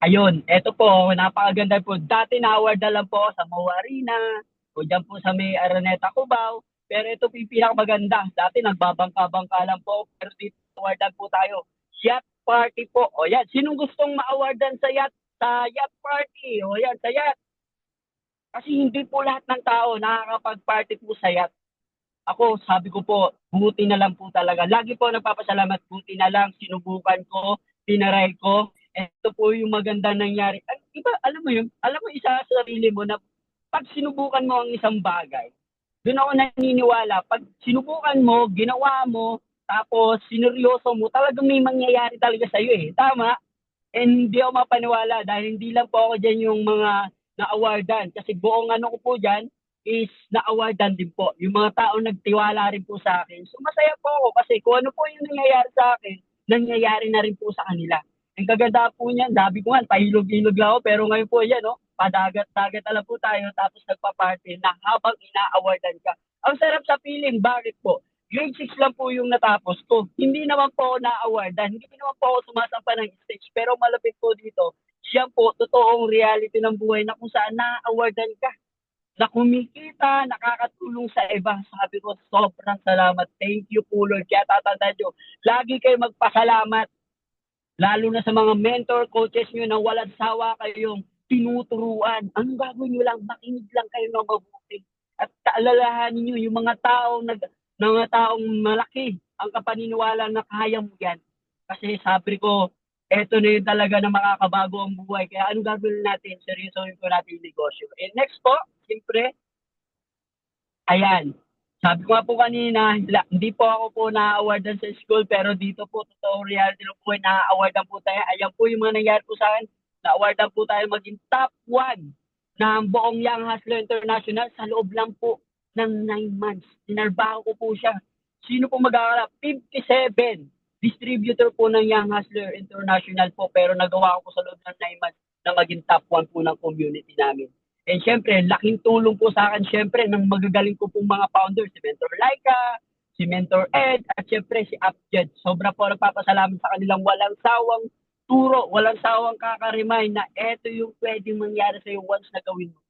Ayun, eto po, napakaganda po. Dati na-award na lang po sa Mo Arena, o dyan po sa may Araneta Cubao, pero ito po yung pinakamaganda. Dati nagbabangka-bangka lang po, pero dito awardan po tayo. Yacht party po. O yan, sinong gustong ma-awardan sa yacht party? O yan, sa yacht. Kasi hindi po lahat ng tao nakakapag-party po sa yacht. Ako, sabi ko po, buti na lang po talaga. Lagi po nagpapasalamat, buti na lang, sinubukan ko, tinaray ko. Ito po yung maganda nangyari. Ay, iba, alam mo isa sa sarili mo na pag sinubukan mo ang isang bagay, doon ako naniniwala. Pag sinubukan mo, ginawa mo, tapos sineryoso mo, talagang may mangyayari talaga sa'yo eh. Tama? And hindi ako mapaniwala dahil hindi lang po ako dyan yung mga na-awardan. Kasi buong ano ko po dyan is na-awardan din po. Yung mga tao nagtiwala rin po sa akin. So masaya po ako kasi kung ano po yung nangyayari sa akin, nangyayari na rin po sa kanila. Ang kaganda po niyan, sabi ko nga, pahilog-hilog lang ako, pero ngayon po yan, no? Padagat-dagat na lang po tayo, tapos nagpa-party na habang ina-awardan ka. Ang sarap sa feeling, bakit po? Grade 6 lang po yung natapos ko. Hindi naman po ako na-awardan, hindi naman po ako sumasampa ng stage, pero malapit po dito, siya po, totoong reality ng buhay na kung saan na-awardan ka. Na kumikita, nakakatulong sa iba. Sabi ko, sobrang salamat. Thank you po, Lord. Kaya tatandaan nyo, lagi kayo magpasalamat. Lalo na sa mga mentor, coaches nyo na walang sawa kayong tinuturuan. Anong gagawin nyo lang? Makinig lang kayo ng mabuti. At kaalalahanin nyo yung mga taong malaki ang kapaniniwala na kaya mo yan. Kasi sabi ko, eto na yun talaga na makakabago ang buhay. Kaya anong gagawin natin? Seryosohin ko natin yung negosyo. And next po, siyempre, ayan. Sabi ko nga po kanina, hindi po ako po na-awardan sa school, pero dito po, totoo reality na po, na-awardan po tayo. Ayan po yung mga nangyari po sa akin. Na-awardan po tayo maging top 1 ng buong Young Hustler International sa loob lang po ng 9 months. Tinarbaho ko po siya. Sino po mag-aaral? 57 distributor po ng Young Hustler International po, pero nagawa ko sa loob ng 9 months na maging top 1 po ng community namin. And syempre, laking tulong po sa akin syempre ng magagaling ko pong mga founders, si Mentor Laika, si Mentor Ed, at syempre si Upjed. Sobra po nagpapasalamat sa kanilang walang sawang turo, walang sawang kaka-remind na eto yung pwedeng mangyari sa'yo once na gawin mo.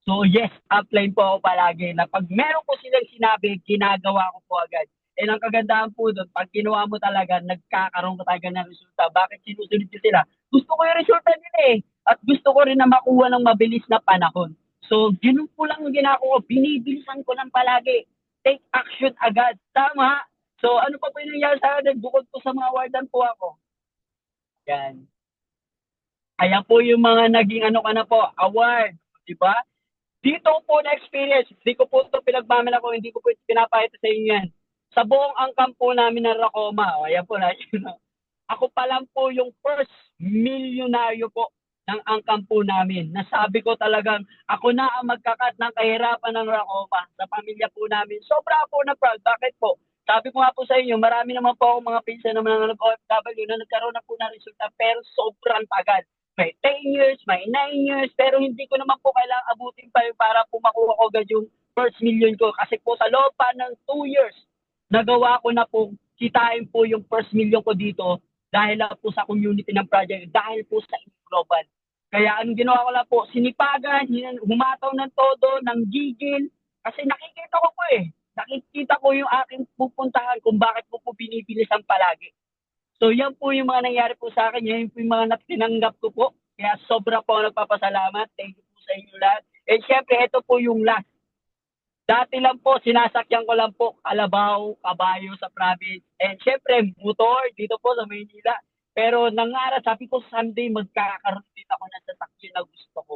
So yes, upline po ako palagi na pag meron ko silang sinabi, ginagawa ko po agad. And ang kagandahan po doon, pag ginawa mo talaga, nagkakaroon ka talaga ng resulta. Bakit sinusunod ko sila? Gusto ko yung resulta nila eh. At gusto ko rin na makuha ng mabilis na panahon. So, ganun po lang yung ginagawa ko. Binibilisan ko lang palagi. Take action agad. Tama? So, ano pa po yung nangyari sa akin? Bukod po sa mga awardan po ako. Yan. Kaya po yung mga naging ano ka na po, award. Di ba? Dito po na experience, hindi ko po ito pinagmamal ako, hindi ko po ito pinapahita sa inyo yan. Sa buong angkan po namin ng Racoma, ayan po na, ako pa lang po yung first milyonaryo po ng angkan po namin. Nasabi ko talagang ako na ang magkakat ng kahirapan ng Racoma sa pamilya po namin. Sobra po na proud. Bakit po? Sabi ko nga po sa inyo, marami naman po akong mga pinsan naman ng OFW na nagkaroon na po ng resulta pero sobrang tagal. May 10 years, may 9 years, pero hindi ko naman po kailangang abutin pa yun para po makuha ko agad yung first million ko. Kasi po sa loob pa ng 2 years, nagawa ko na po, kitain po yung first million ko dito dahil lang po sa community ng project, dahil po sa global. Kaya anong ginawa ko lang po, sinipagan, humataw ng todo, ng gigil, kasi nakikita ko po eh. Nakikita ko yung aking pupuntahan kung bakit po binibilisan palagi. So yan po yung mga nangyari po sa akin, yan po yung mga tinanggap ko po. Kaya sobra po ako nagpapasalamat. Thank you po sa inyo lahat. And syempre, ito po yung last. Dati lang po, sinasakyan ko lang po kalabaw, kabayo sa province. And syempre, motor dito po sa Maynila. Pero nangarap, sabi ko someday magkakaroon din ako ng sasakyan na gusto ko.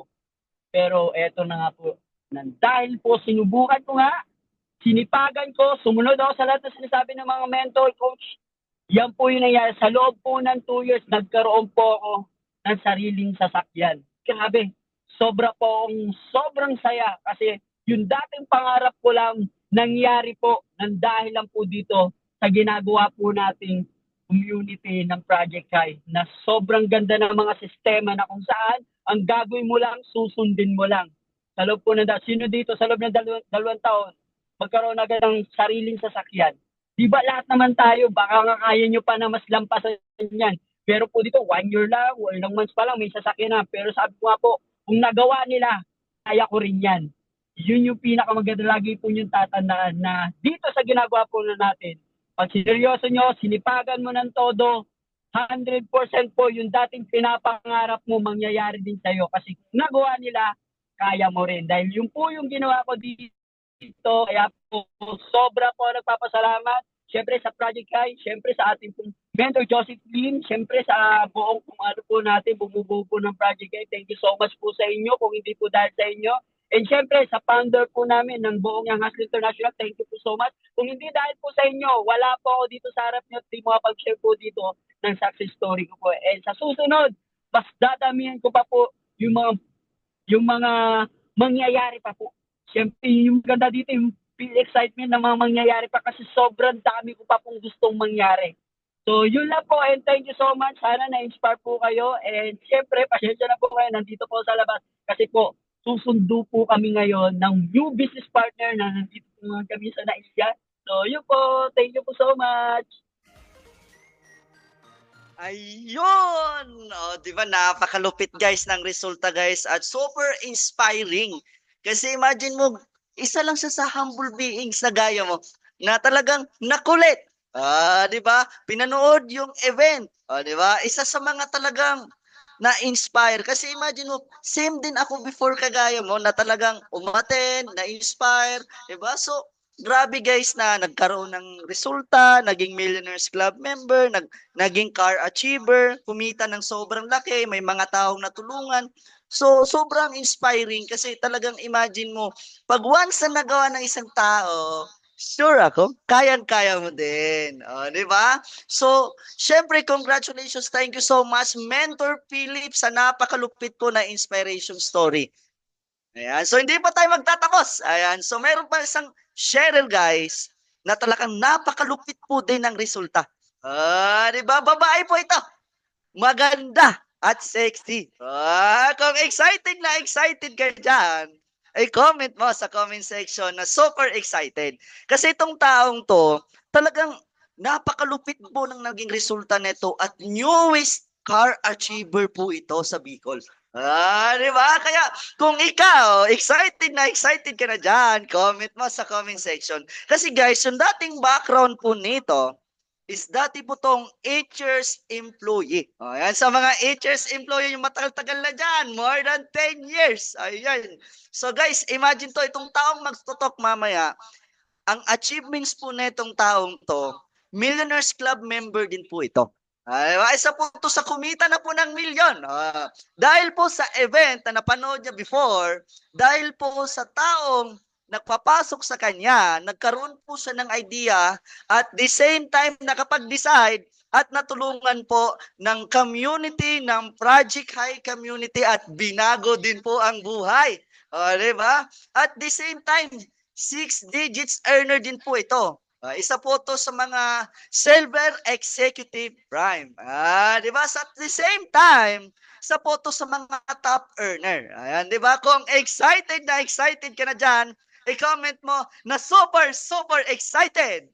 Pero eto na nga po, dahil po sinubukan ko nga, sinipagan ko, sumunod ako sa lahat na sinasabi ng mga mentor, coach. Yan po yung nangyari. Sa loob po ng 2 years, nagkaroon po ako ng sariling sasakyan. Grabe, sobrang saya kasi yung dating pangarap ko lang nangyari po ng dahil lang po dito sa ginagawa po nating community ng Project High na sobrang ganda ng mga sistema na kung saan ang gagawin mo lang, susundin mo lang. Sa loob po ng sino dito sa loob ng dalawang taon, magkaroon agad ng sariling sasakyan. Di ba lahat naman tayo, baka nga kaya nyo pa na mas lampasan yan. Pero po dito, 1 year lang, o ilang months pa lang, may sasakyan na. Pero sabi ko nga po, kung nagawa nila, kaya ko rin yan. Yun yung pinakamaganda, lagi po yung tatandaan na dito sa ginagawa po na natin, pag sineryoso nyo, sinipagan mo ng todo, 100% po yung dating pinapangarap mo mangyayari din sa'yo. Kasi kung nagawa nila, kaya mo rin. Dahil yun po yung ginawa ko dito. Kaya po, sobra po nagpapasalamat. Siyempre sa Project High, siyempre sa ating mentor Joseph Lim, siyempre sa buong kung ano po natin, bumubuo po ng Project High. Thank you so much po sa inyo, kung hindi po dahil sa inyo. And siyempre sa founder po namin ng buong Young Hustle International, thank you po so much. Kung hindi dahil po sa inyo, wala po ako dito sa harap niyo, di makapag-share po dito ng success story ko po. And sa susunod, mas dadamihan ko pa po yung mga mangyayari pa po. Siyempre, yung ganda dito, yung feel excitement na mga mangyayari pa kasi sobrang dami ko pa pong gustong mangyari. So, yun lang po and thank you so much. Sana na-inspire po kayo and siyempre, pasensya na po kayo, nandito po sa labas kasi po, susundo po kami ngayon ng new business partner na nandito po kami sa Naisya. So, yun po. Thank you po so much.
Ayun! O, di ba, napakalupit guys ng resulta guys at super inspiring. Kasi imagine mo, isa lang siya sa humble beings na gaya mo na talagang nakulit. Di ba? Pinanood yung event. Di ba? Isa sa mga talagang na-inspire. Kasi imagine mo, same din ako before kagaya mo na talagang umaten, na-inspire. Di ba? So, grabe guys na nagkaroon ng resulta, naging Millionaires Club member, naging car achiever, kumita ng sobrang laki, may mga taong natulungan. So, sobrang inspiring kasi talagang imagine mo, pag once na nagawa ng isang tao, sure ako, kayang-kaya mo din. Di ba? So, syempre, congratulations. Thank you so much, Mentor Philip, sa napakalupit po na inspiration story. Ayan. So, hindi pa tayo magtatapos. Ayan. So, meron pa isang Cheryl, guys, na talagang napakalupit po din ng resulta. Di ba? Babae po ito. Maganda at sexy. Kung excited na excited ka dyan, ay comment mo sa comment section na super excited. Kasi itong taong to, talagang napakalupit po ng naging resulta nito at newest car achiever po ito sa Bicol. Di ba? Kaya kung ikaw, excited ka na dyan, comment mo sa comment section. Kasi guys, yung dating background po nito is dati po tong 8 years employee. Ayan, sa mga 8 years employee, yung matagal-tagal na dyan, more than 10 years. Ayan. So guys, imagine to, itong taong magtutok mamaya, ang achievements po na itong taong to, Millionaires Club member din po ito. Isa po ito sa kumita na po ng milyon. Dahil po sa event na napanood niya before, dahil po sa taong nagpapasok sa kanya, nagkaroon po siya ng idea at the same time nakapag-decide at natulungan po ng community, ng Project High Community at binago din po ang buhay. Diba? At the same time, 6 digits earner din po ito. Isa po to sa mga Silver Executive Prime. Di ba? At the same time, isa po to sa mga top earner. Ayan, di ba? Kung excited ka na dyan, i-comment mo na super, super excited.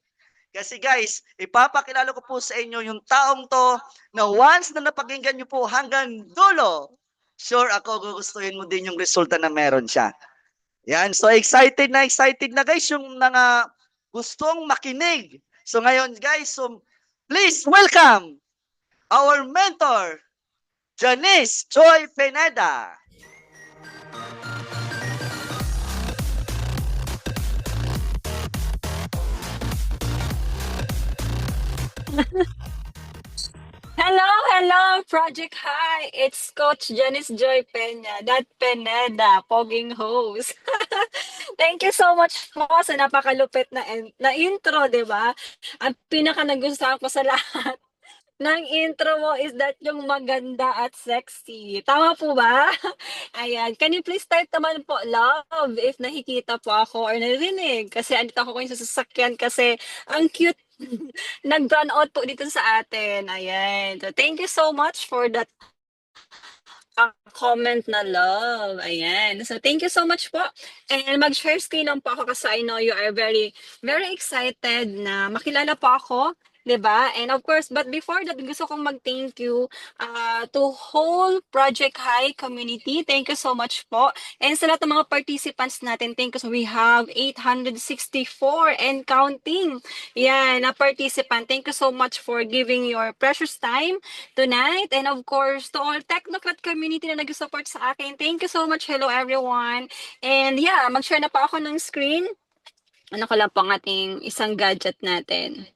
Kasi guys, ipapakilala ko po sa inyo yung taong to na once na napakinggan nyo po hanggang dulo, sure ako gugustuhin mo din yung resulta na meron siya. Yan, so excited na guys yung mga gustong makinig. So ngayon guys, so please welcome our mentor, Janice Joy Pineda.
Hello, Project High. It's Coach Janice Joy Peña, that Pineda, poging host. Thank you so much po sa napakalupit na intro, di ba? Ang pinaka nagustuhan ko sa lahat ng intro mo is that yung maganda at sexy. Tama po ba? Ayan. Can you please type naman po, love, if nakikita po ako or narinig? Kasi andito ako sa sasakyan kasi ang cute nag-run out po dito sa atin. Ayan. So, thank you so much for that comment na love. Ayan. So, thank you so much po. And mag-share screen lang po ako kasi I know you are very, very excited na makilala po ako. Diba? And of course, but before that, gusto kong mag-thank you to whole Project High community. Thank you so much po. And sa lahat ng mga participants natin, thank you. So we have 864 and counting. Yan, na participant. Thank you so much for giving your precious time tonight. And of course, to all Technocrat community na nag-support sa akin, thank you so much. Hello everyone. And yeah, mag-share na pa ako ng screen. Ano ko lang po ang ating isang gadget natin.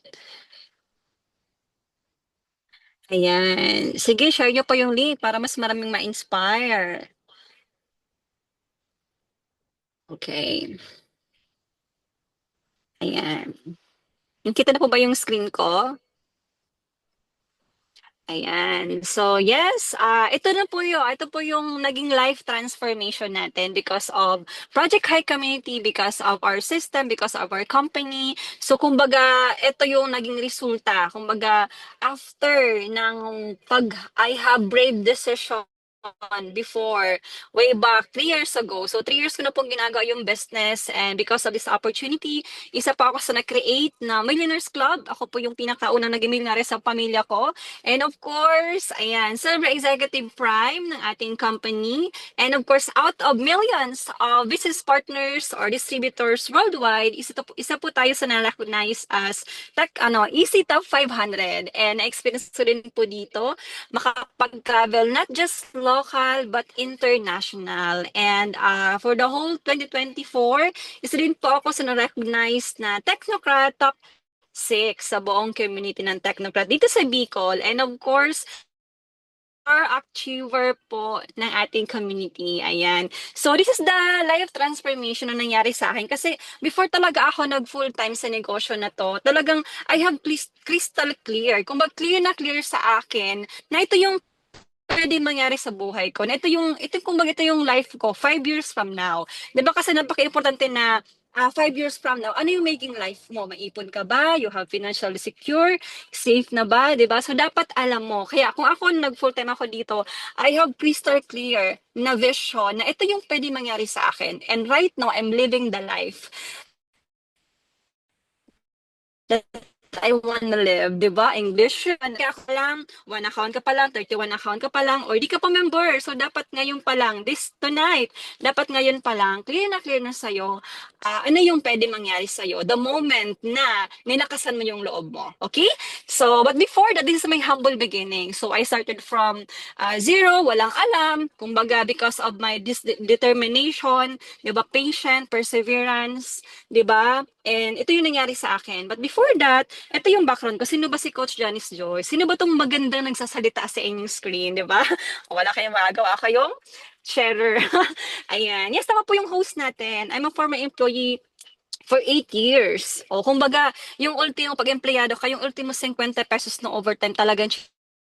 Ayan. Sige, share nyo po yung link para mas maraming ma-inspire. Okay. Ayan. Kita na po ba yung screen ko? Ayan. So, yes, ito po yung naging life transformation natin because of Project High Community, because of our system, because of our company. So, kumbaga, ito yung naging resulta. Kumbaga, after ng I have brave decision before, way back 3 years ago. So, 3 years ko na pong ginagawa yung business and because of this opportunity, isa pa ako sa na-create na Millionaires Club. Ako po yung pinakaunang naging millionaire sa pamilya ko. And of course, ayan, Silver Executive Prime ng ating company. And of course, out of millions of business partners or distributors worldwide, isa po tayo sa na-recognize as Easy Top 500. And na-experience ko din po dito, makapag-travel not just local but international. And for the whole 2024, isa din po ako sa na-recognize na Technocrat Top 6 sa buong community ng Technocrat dito sa Bicol. And of course, our achiever po ng ating community. Ayan. So, this is the life transformation na nangyari sa akin. Kasi before talaga ako nag-full-time sa negosyo na to, talagang I have crystal clear. Kung clear na clear sa akin, na ito yung pwede mangyari sa buhay ko. Na ito yung life ko 5 years from now. 'Di ba kasi napaka-importante na 5 years from now, ano yung making life mo? Maipon ka ba? You have financially secure? Safe na ba? 'Di ba? So dapat alam mo. Kaya kung ako nag-full-time ako dito, I have crystal clear na vision na ito yung pwede mangyari sa akin. And right now, I'm living the life that I wanna live, di ba? English yun. Kaya ako lang, 1 account ka pa lang, 31 account ka pa lang, or di ka pa member. So, dapat ngayon pa lang, tonight, dapat ngayon pa lang, clear na sa'yo, ano yung pwede mangyari sa'yo the moment na nilakasan mo yung loob mo. Okay? So, but before that, this is my humble beginning. So, I started from zero, walang alam, kumbaga because of my determination, di ba, patient, perseverance, di ba? And ito yung nangyari sa akin. But before that, ito yung background ko. Sino ba si Coach Janice Joy? Sino ba tong magandang nagsasalita sa inyong screen, di ba? Wala kayong magagawa. Kayong sharer. Ayan. Yes, tama po yung host natin. I'm a former employee for 8 years. O, kumbaga, yung ultimo pag-empleyado ka, yung ultimo 50 pesos na overtime talagang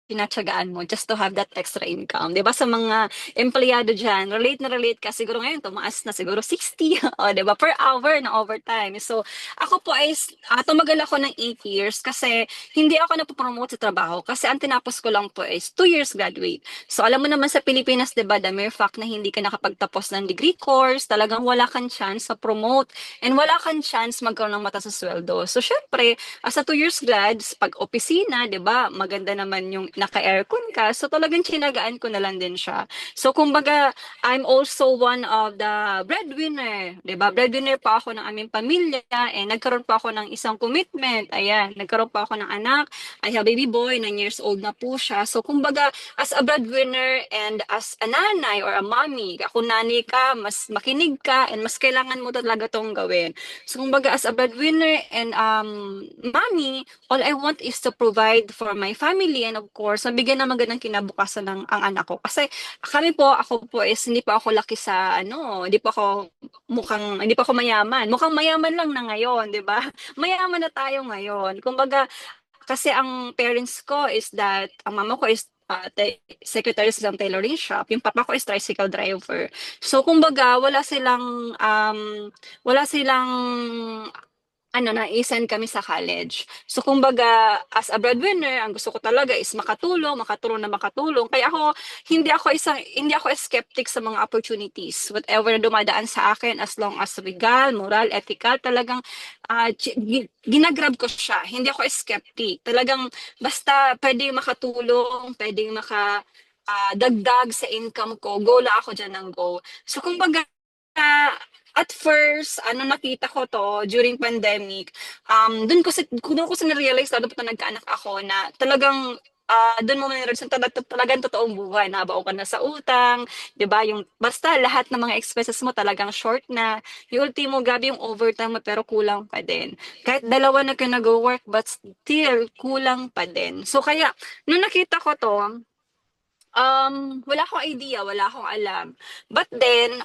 pinatsagaan mo just to have that extra income. Di ba sa mga empleyado dyan, relate ka, siguro ngayon tumaas na siguro 60, o di ba, per hour na overtime. So, ako po ay tumagal ako ng 8 years kasi hindi ako napopromote sa trabaho kasi ang tinapos ko lang po is 2 years graduate. So, alam mo naman sa Pilipinas, di ba, the mere fact na hindi ka nakapagtapos ng degree course, talagang wala kang chance sa promote and wala kang chance magkaroon ng mataas na sweldo. So, syempre, as a 2 years grads, pag opisina, di ba, maganda naman yung naka-aircon ka. So, talagang tsinagaan ko na lang din siya. So, kumbaga, I'm also one of the breadwinner. Diba? Breadwinner pa ako ng aming pamilya. And nagkaroon pa ako ng isang commitment. Ayan, nagkaroon pa ako ng anak. I have a baby boy, 9 years old na po siya. So, kumbaga, as a breadwinner and as a nanay or a mommy, kung nanay ka, mas makinig ka and mas kailangan mo talaga tong gawin. So, kumbaga, as a breadwinner and mommy, all I want is to provide for my family and of course, mabigyan ng magandang kinabukasan ng ang anak ko. Kasi ako po is hindi pa ako laki sa hindi pa ako mayaman. Mukhang mayaman lang na ngayon, 'di ba? Mayaman na tayo ngayon. Kumbaga, kasi ang parents ko is that ang mama ko is secretary sa isang tailoring shop. Yung papa ko is tricycle driver. So, kumbaga, wala silang naisan kami sa college. So, kumbaga, as a breadwinner, ang gusto ko talaga is makatulong. Kaya hindi ako skeptic sa mga opportunities. Whatever na dumadaan sa akin, as long as legal, moral, ethical, talagang ginagrab ko siya. Hindi ako skeptic. Talagang, basta pwedeng makatulong, pwedeng dagdag sa income ko, go lang ako dyan ng go. So, kumbaga, at first, nakita ko to during pandemic, doon ko sa na-realize, lalo pa na nagkaanak ako, na talagang doon mo na-realize talagang totoong buhay. Nabao ka na sa utang, di ba? Yung, basta lahat ng mga expenses mo talagang short na. Yung ultimo, gabi yung overtime mo, pero kulang pa din. Kahit dalawa na ka nag-work, but still, kulang pa din. So, kaya, nung nakita ko to, wala akong idea, wala akong alam. But then,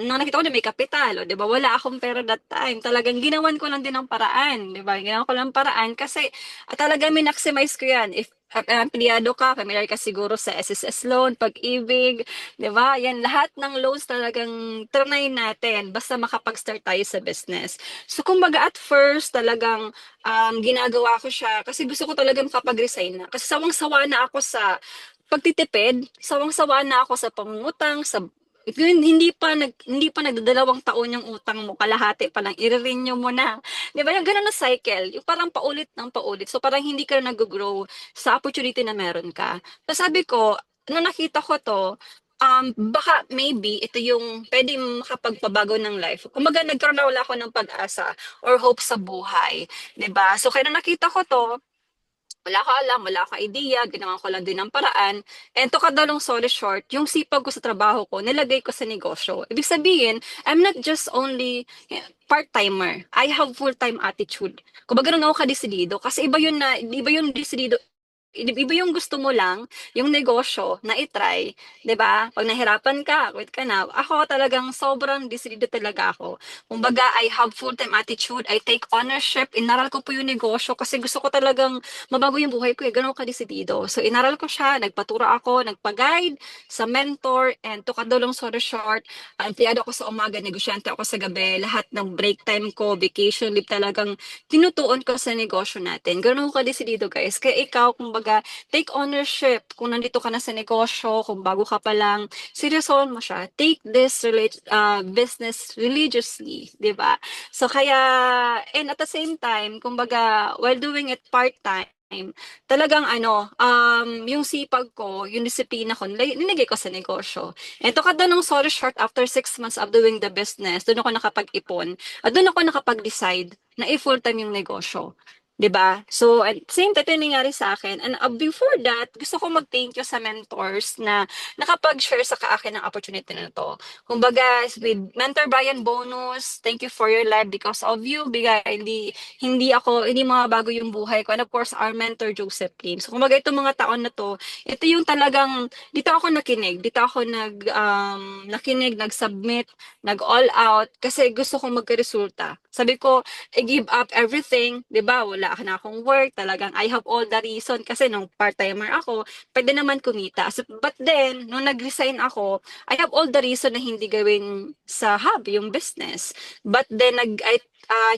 nung nakita ko na may kapital, di ba, wala akong pera that time. Talagang ginawan ko lang din ng paraan, di ba? Ginawan ko lang ng paraan kasi talagang minaksimized ko yan. If empleyado ka, familiar ka siguro sa SSS loan, pag-ibig, di ba? Yan, lahat ng loans talagang trinay natin basta makapag-start tayo sa business. So, kumbaga at first, talagang ginagawa ko siya kasi gusto ko talagang makapag-resign na. Kasi sawang-sawa na ako sa pagtitipid, sawang-sawa na ako sa pangungutang, hindi pa nagdadalawang taon yung utang mo, kalahati pa lang, i-renew mo na. Di ba? Yung ganun na cycle, yung parang paulit ng paulit. So parang hindi ka na nag-grow sa opportunity na meron ka. So sabi ko, nung nakita ko to, baka maybe ito yung pwede makapagpabago ng life. Kumbaga nagkaroon na wala ako ng pag-asa or hope sa buhay. Di ba? So kaya nung nakita ko to, wala ka alam, wala ka idea, ginawa ko lang din ng paraan. And to cut the long story short, yung sipag ko sa trabaho ko, nilagay ko sa negosyo. Ibig sabihin, I'm not just only part-timer. I have full-time attitude. Kung baga nung ako kadesidido, kasi iba yung desidido, iba yung gusto mo lang, yung negosyo na itry, 'di ba? Pag nahirapan ka, quit ka na. Ako talagang sobrang decidido talaga ako. Kumbaga, I have full-time attitude, I take ownership, inaral ko po yung negosyo kasi gusto ko talagang mabago yung buhay ko, ganun ka decidido. So, inaral ko siya, nagpatura ako, nagpa-guide sa mentor, and to cut the long story short, empleyado ako sa umaga, negosyante ako sa gabi, lahat ng break time ko, vacation leave talagang tinutuon ko sa negosyo natin. Ganun ka decidido, guys. Kaya ikaw, kumbaga, kumbaga, take ownership. Kung nandito ka na sa negosyo, kung bago ka pa lang, seryosohin mo siya. Take this business religiously, di ba? So kaya, and at the same time, kumbaga, while doing it part-time, talagang yung sipag ko, yung disiplina ko, nilagay ko sa negosyo. And to cut down ng story short, after 6 months of doing the business, doon ako nakapag-ipon, at doon ako nakapag-decide na i-full-time yung negosyo. 'Di ba? So, at same time, ito yung nangyari sa akin. And before that, gusto ko mag-thank you sa mentors na nakapag-share sa akin ng opportunity na to. Kumbaga, with Mentor Brian Bonus, thank you for your life because of you. Hindi mabago yung buhay ko. And of course, our mentor Joseph Lim. So, kumbaga, itong mga taon na to, ito yung talagang, dito ako nakinig. Dito ako nakinig, nag-submit, nag-all out, kasi gusto kong magka-resulta. Sabi ko, I give up everything, 'di ba? Wala na akong work, talagang I have all the reason kasi nung part-timer ako, pwede naman kumita. So, but then, nung nag-resign ako, I have all the reason na hindi gawin sa hub yung business. But then I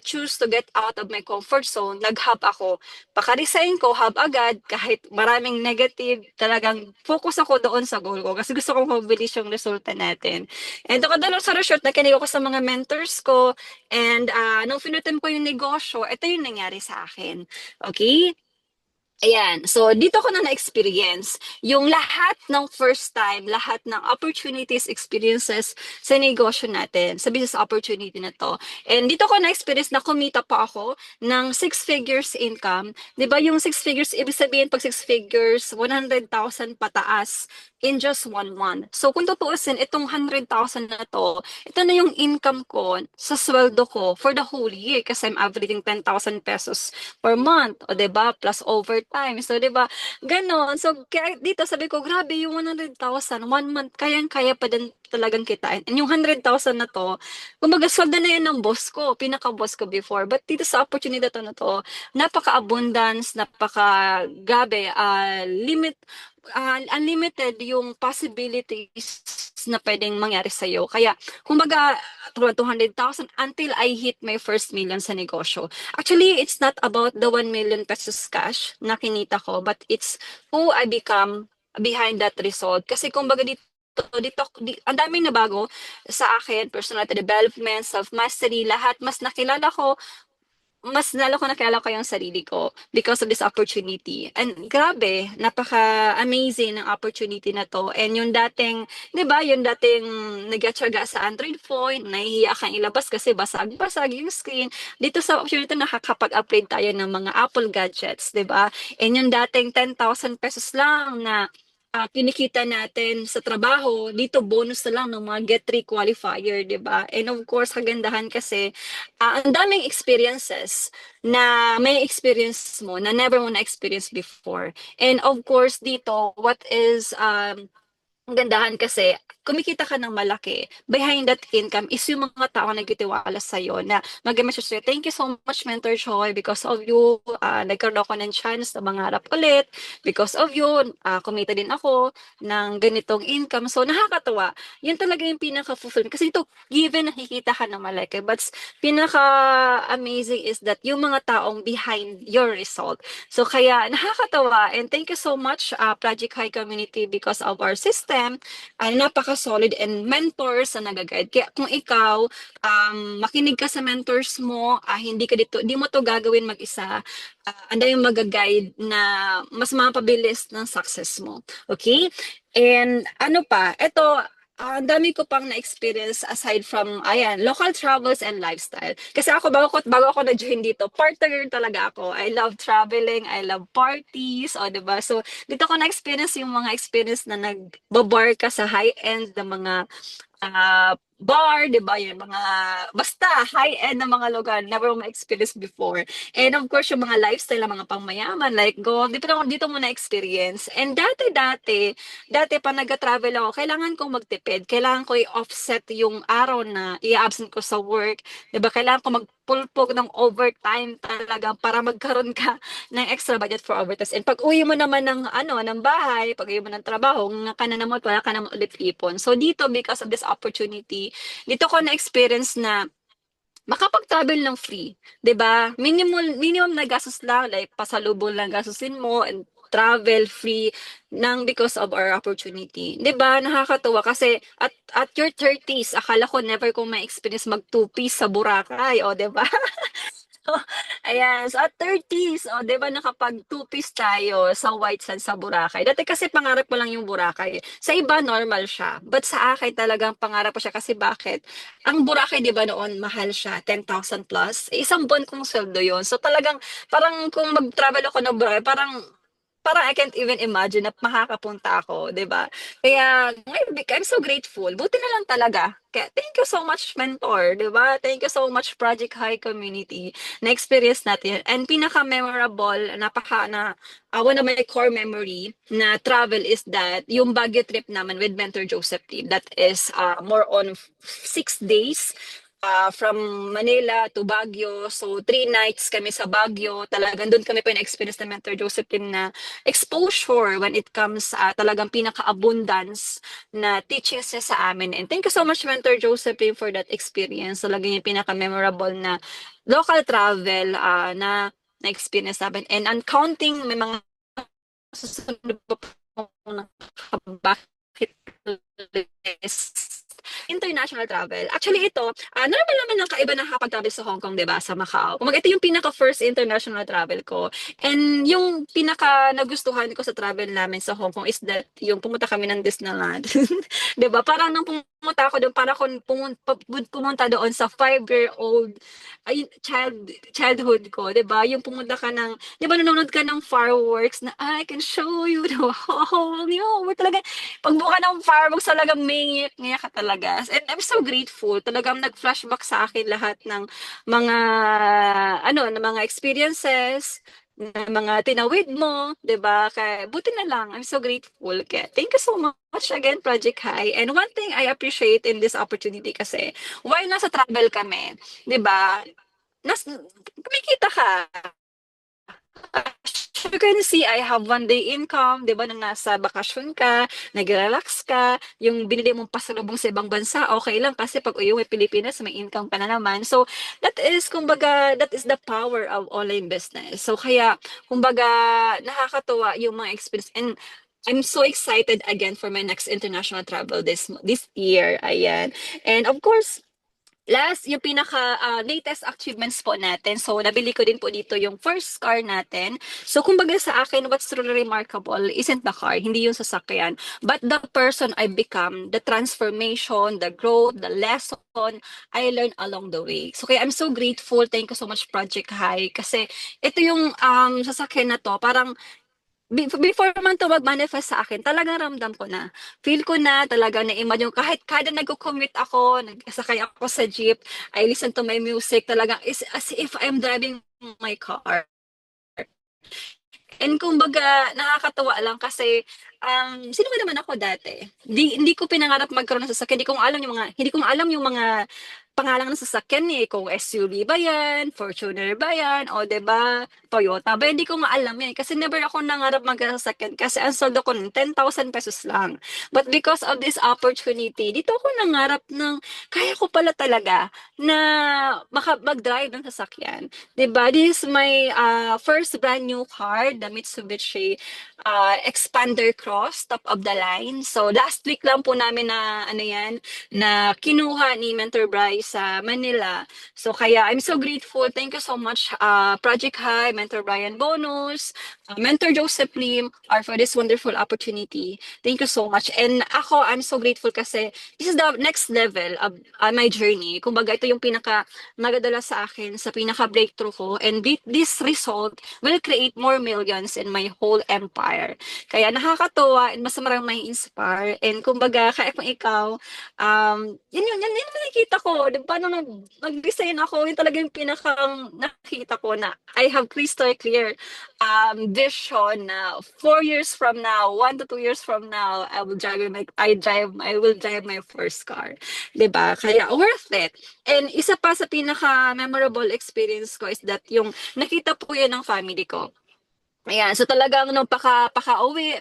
choose to get out of my comfort zone, nag-hub ako. Paka-resign ko, hub agad, kahit maraming negative, talagang focus ako doon sa goal ko kasi gusto kong mabilis yung resulta natin. And ako dalawang sa short, nakinig ako sa mga mentors ko, and nung finutim ko yung negosyo, ito yung nangyari sa akin. Okay? Ayan. So, dito ko na na-experience yung lahat ng first time, lahat ng opportunities, experiences sa negosyo natin, sa business opportunity na to. And dito ko na-experience na kumita pa ako ng 6 figures income. 'Di ba yung 6 figures, ibig sabihin pag 6 figures, 100,000 pataas in just 1 month. So, kung tutuusin, itong 100,000 na to, ito na yung income ko sa sweldo ko for the whole year kasi I'm averaging 10,000 pesos per month, o 'di ba? Plus overtime. So, 'di ba? Ganon. So, kaya dito sabi ko, grabe yung 100,000, 1 month, kayang-kaya pa din talagang kitain. And yung 100,000 na to, kumbaga, sweldo na yun ng boss ko, pinaka-boss ko before. But dito sa opportunity na to, napaka-abundance, napaka-gabe, unlimited yung possibilities na pwedeng mangyari sa'yo. Kaya, kumbaga, 200,000 until I hit my first million sa negosyo. Actually, it's not about the 1 million pesos cash na kinita ko, but it's who I become behind that result. Kasi kumbaga ang daming nabago sa akin, personality development, self-mastery, lahat, mas lalo ko nakilala ko yung sarili ko because of this opportunity. And grabe, napaka-amazing ng opportunity na to. And yung dating, di ba, yung dating nag-atsaga sa Android phone, nahihiya kang ilabas kasi basag-basag yung screen. Dito sa opportunity, nakakapag-upgrade tayo ng mga Apple gadgets, di ba? And yung dating 10,000 pesos lang na kinikita natin sa trabaho, dito bonus na lang ng mga Get 3 qualifier, di ba? And of course, kagandahan kasi, ang daming experiences na may experience mo na never mo na-experience before. And of course, dito, what is ang gandahan kasi, kumikita ka ng malaki. Behind that income is yung mga tao na nagtitiwala sa'yo na mag-message sa'yo, thank you so much, Mentor Joy. Because of you, nagkaroon ako ng chance na mangarap ulit. Because of you, kumita din ako ng ganitong income. So, nakakatawa. Yun talaga yung pinaka-fulfillment. Kasi ito, given nakikita ka ng malaki. But pinaka-amazing is that yung mga taong behind your result. So, kaya nakakatawa. And thank you so much, Project High Community, because of our system ay napaka-solid and mentors na nag-guide. Kaya kung ikaw, makinig ka sa mentors mo, hindi mo to gagawin mag-isa, anda yung mag-guide na mas mapabilis ng success mo. Okay? And ano pa, ito, ang dami ko pang na-experience aside from, local travels and lifestyle. Kasi bago ako na-join dito, partner talaga ako. I love traveling, I love parties, diba? So, dito ko na-experience yung mga experience na nag-bar ka sa high-end na mga bar, di ba? Yung mga, basta high-end na mga lugar, never mo ma-experience before. And of course, yung mga lifestyle na mga pangmayaman, like gold, dito mo na-experience. And dati pa nag-travel ako, kailangan kong magtipid. Kailangan ko i-offset yung araw na i-absent ko sa work. Di ba? Kailangan ko magpulpog ng overtime talaga para magkaroon ka ng extra budget for overtime. And pag uwi mo naman ng bahay, pag uwi mo ng trabaho, nga ka na naman, wala ka naman ulit ipon. So dito, because of this opportunity, dito ko na-experience na makapag-travel ng free, 'di ba? Minimum na gastos lang, like pasalubong lang gastusin mo, and travel free nang because of our opportunity. 'Di ba? Nakakatuwa kasi at your 30s, akala ko never ko ma-experience mag two-piece sa Boracay, o 'di ba? So, ayan. So, at 30s, o, di ba nakapag two-piece tayo sa White Sands sa Boracay. Dati kasi pangarap ko lang yung Boracay. Sa iba, normal siya. But sa akin talagang pangarap ko siya kasi bakit? Ang Boracay, di ba noon, mahal siya, 10,000 plus. Isang buwan kong sweldo yun. So, talagang, parang kung mag-travel ako ng Boracay, parang I can't even imagine na makakapunta ako, 'di ba? Kaya I'm so grateful. Buti na lang talaga. Kaya thank you so much, mentor, 'di ba? Thank you so much, Project High Community, na experience natin. And pinaka-memorable, one of my core memory na travel is that yung Baguio trip naman with Mentor Joseph Lim. That is more on 6 days from Manila to Baguio. So, 3 nights kami sa Baguio. Talagang doon kami pa na-experience ng Mentor Joseph Lim na exposure when it comes sa talagang pinaka-abundance na teachings niya sa amin. And thank you so much, Mentor Joseph Lim, for that experience. Talagang yung pinaka-memorable na local travel na experience namin. And uncounting, may mga susunod pa po na bucket list. International travel. Actually, ito, normal naman ng kaiba na nakapag-travel sa Hong Kong, di ba? Sa Macau. Kumbaga, ito yung pinaka-first international travel ko. And yung pinaka-nagustuhan ko sa travel namin sa Hong Kong is that yung pumunta kami ng Disneyland. Di ba? Parang nung pumunta ako doon, parang kung pumunta doon sa 5-year-old childhood ko, di ba? Yung pumunta ka ng, di ba, nanonood ka ng fireworks na, I can show you the whole new world. Talaga, pagbuka ng fireworks, talagang may ngiyak ka talaga. And I'm so grateful. Talagang nag-flashback sa akin lahat ng mga, ng mga experiences, na mga tinawid mo, 'di ba? Kaya buti na lang. I'm so grateful. Kaya thank you so much again, Project High. And one thing I appreciate in this opportunity kasi, while nasa travel kami, 'di ba? Kumikita ka. You can see, I have 1 day income, di ba, na nasa bakasyon ka, nag-relax ka, yung binili mong pasalubong sa ibang bansa, okay lang, kasi pag uwi Pilipinas, may income ka na naman. So, kumbaga, that is the power of online business. So, kaya, kumbaga, nakakatuwa yung mga experience. And I'm so excited again for my next international travel this year. Ayan. And of course, last, yung latest achievements po natin. So, nabili ko din po dito yung first car natin. So, kumbaga sa akin, what's truly remarkable isn't the car, hindi yung sasakyan, but the person I become, the transformation, the growth, the lesson I learned along the way. So, kaya I'm so grateful. Thank you so much, Project High. Kasi, ito yung sasakyan na to, parang before man to mag-manifest sa akin, talagang ramdam ko na. Feel ko na, talagang na-imagine ko, kahit kada nag-commute ako, nagsakay ako sa jeep, I listen to my music, talagang is as if I'm driving my car. And kumbaga, nakakatuwa lang kasi, sino ba naman ako dati? Hindi ko pinangarap magkaroon ng sasakyan. Hindi ko alam yung mga pangalan ng sasakyan kung SUV ba yan, Fortuner ba yan, o 'di ba, Toyota ba, hindi ko nga alam yan. Kasi never ako nangarap magkasakyan kasi ang soldo ko ng 10,000 pesos lang. But because of this opportunity, dito ako nangarap ng, kaya ko pala talaga na mag-drive ng sasakyan. 'Di ba? This is my first brand new car, the Mitsubishi Expander Cross, top of the line. So last week lang po namin na kinuha ni Mentor Bryce sa Manila. So kaya I'm so grateful. Thank you so much, Project High, Mentor Brian Bonus, Mentor Joseph Lim, for this wonderful opportunity. Thank you so much. And I'm so grateful kasi this is the next level of my journey. Kumbaga, ito yung pinaka nagadala sa akin sa pinaka breakthrough ko. And this result will create more millions in my whole empire. Kaya nakakatuwa and mas maraming may inspire. And kumbaga, kaya kung ikaw, yan nakikita ko. Paano nag-design ako, yun talaga yung pinakang nakita ko na I have crystal clear vision na 4 years from now, 1 to 2 years from now, I will drive my first car. 'Di ba? Kaya worth it. And isa pa sa pinaka memorable experience ko is that yung nakita po yun ng family ko. Ayan, so talagang nung paka-uwi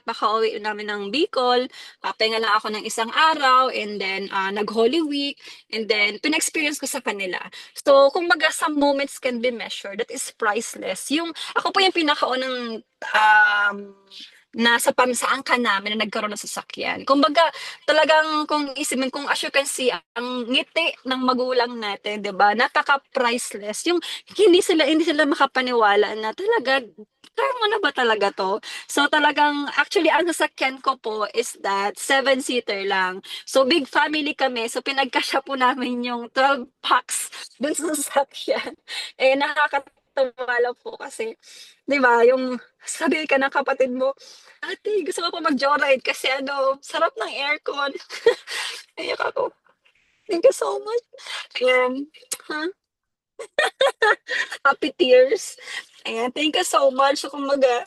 namin ng Bicol, pahinga lang ako ng isang araw, and then nag-Holy Week, and then pina-experience ko sa kanila. So, kumbaga, some moments can be measured. That is priceless. Ako po yung pinakaunang nasa pamsaan namin na nagkaroon ng sasakyan. Kumbaga, talagang kung isipin, kung as you can see, ang ngiti ng magulang natin, 'di ba? Napaka-priceless. Yung hindi sila makapaniwala na talaga kaya mo na ba talaga to? So talagang actually ang sasakyan ko po is that 7-seater lang. So big family kami. So pinagkasya po namin yung 12 packs dun sa sasakyan. Eh nakakatawa lang po kasi 'di ba, yung sabi ka ng kapatid mo, "Ate, gusto ko pa mag-joyride kasi sarap ng aircon." Iyak ako. Thank you so much. Ayan. Huh? Happy tears. Ayan, thank you so much. So, kumbaga,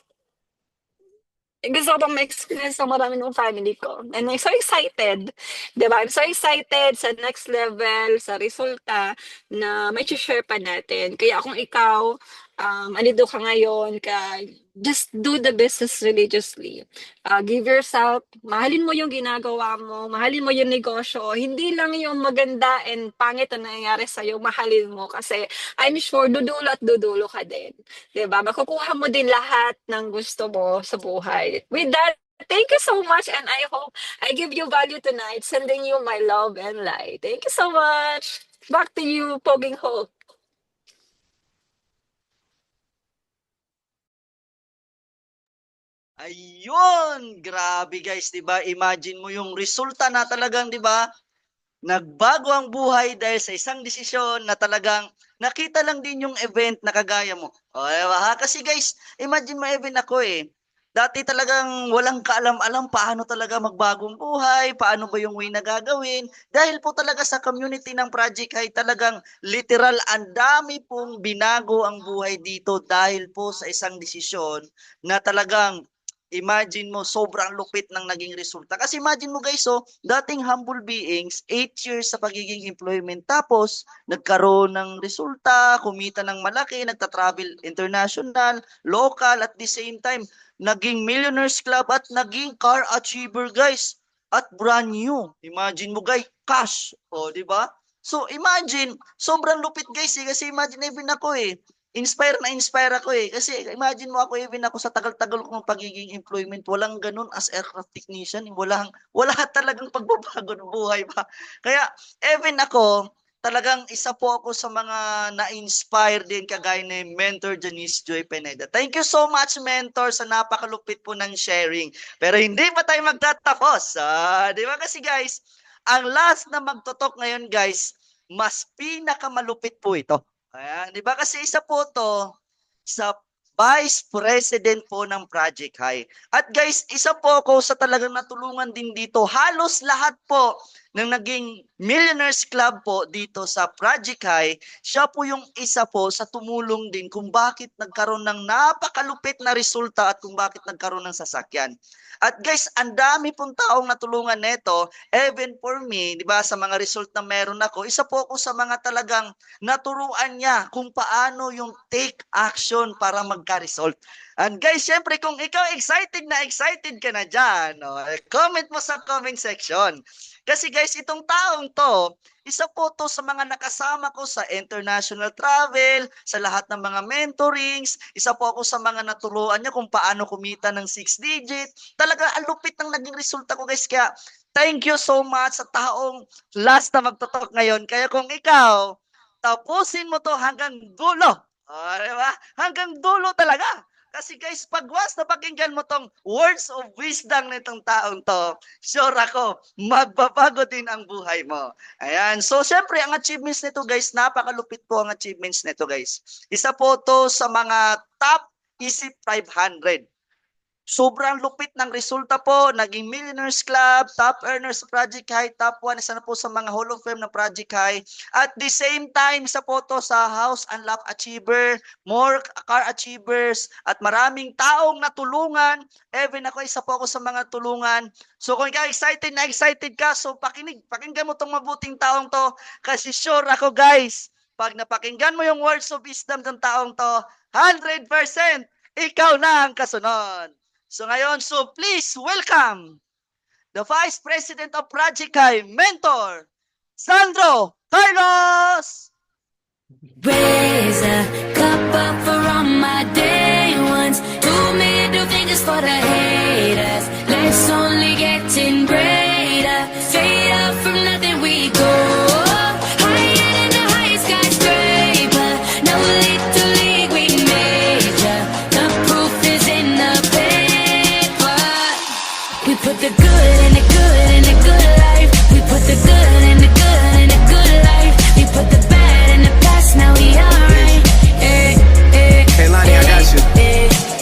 gusto ko pang ma-experience ng marami ng family ko. And I'm so excited. Diba? I'm so excited sa next level, sa resulta na may share pa natin. Kaya kung ikaw, andito ka ngayon, just do the business religiously. Give yourself, mahalin mo yung ginagawa mo, mahalin mo yung negosyo. Hindi lang yung maganda and pangit na nangyayari sa'yo, mahalin mo. Kasi I'm sure, dudulo at dudulo ka din. 'Di ba? Makukuha mo din lahat ng gusto mo sa buhay. With that, thank you so much, and I hope I give you value tonight, sending you my love and light. Thank you so much. Back to you, Poging Ho.
Ayun! Grabe guys, 'di ba? Imagine mo yung resulta na talagang, 'di ba? Nagbago ang buhay dahil sa isang desisyon na talagang nakita lang din yung event na kagaya mo. O, di ba, ha? Kasi guys, imagine mo even ako eh. Dati talagang walang kaalam-alam paano talaga magbagong buhay, paano ba yung way na gagawin. Dahil po talaga sa community ng Project ay talagang literal ang dami pong binago ang buhay dito dahil po sa isang desisyon na talagang imagine mo, sobrang lupit ng naging resulta. Kasi imagine mo guys, oh, dating humble beings, 8 years sa pagiging employment. Tapos, nagkaroon ng resulta, kumita ng malaki, nagta-travel international, local, at the same time, naging Millionaires Club at naging car achiever guys. At brand new. Imagine mo guys, cash. O, di ba? So, imagine, sobrang lupit guys eh. Kasi imagine even ako eh inspire ako eh. Kasi imagine mo ako, even ako sa tagal-tagal kong pagiging employment, walang ganun as aircraft technician. Wala talagang pagbabago ng buhay pa. Kaya, even ako, talagang isa po ako sa mga na-inspire din kagaya ni Mentor Janice Joy Pineda. Thank you so much, Mentor, sa napakalupit po ng sharing. Pero hindi pa tayo magtatapos. Di ba kasi guys, ang last na magtotok ngayon guys, mas pinakamalupit po ito. Ayan, 'di ba kasi isa po 'to sa Vice President po ng Project High. At guys, isa po ako sa talagang natulungan din dito. Halos lahat po ng naging Millionaires Club po dito sa Project High, siya po yung isa po sa tumulong din kung bakit nagkaroon ng napakalupit na resulta at kung bakit nagkaroon ng sasakyan. At guys, ang dami pong taong natulungan nito, even for me, 'di ba, sa mga result na meron ako, isa po ako sa mga talagang naturuan niya kung paano yung take action para magka-result. And guys, syempre kung ikaw excited ka na dyan, no, comment mo sa comment section. Kasi guys, itong taong to, isa po to sa mga nakasama ko sa international travel, sa lahat ng mga mentorings, isa po ako sa mga naturuan niya kung paano kumita ng 6 digit. Talaga, ang lupit ng naging resulta ko guys. Kaya, thank you so much sa taong last na magtotok ngayon. Kaya kung ikaw, tapusin mo to hanggang dulo. Diba? Hanggang dulo talaga. Kasi guys, pag once na pakinggan mo tong words of wisdom nitong taong to, sure ako, magbabago din ang buhay mo. Ayan. So, syempre, ang achievements nito guys, napakalupit po ang achievements nito guys. Isa po to sa mga top isip 500. Sobrang lupit ng resulta po, naging Millionaires Club, top earners sa Project High, top 1, isa na po sa mga Hall of Fame na Project High. At the same time, isa po to sa House and Lot Achiever, more car achievers, at maraming taong natulungan. Even ako, isa po ako sa mga tulungan. So kung ikaw excited ka, so pakinggan mo tong mabuting taong to, kasi sure ako guys, pag napakinggan mo yung words of wisdom ng taong to, 100%, ikaw na ang kasunod. So ngayon, so please welcome the Vice President of Project High, Mentor, Sandro Carlos!
Raise a cup up for all my day ones. Two middle fingers for the haters. Let's only getting greater. Straight up from nothing we go. Higher than the highest skyscraper. No little league we major. The proof is in the paper. We put the good in the good in the good life. We put the good in the good in the good life. We put the bad in the past, now we alright.
Hey Lonnie, I got you.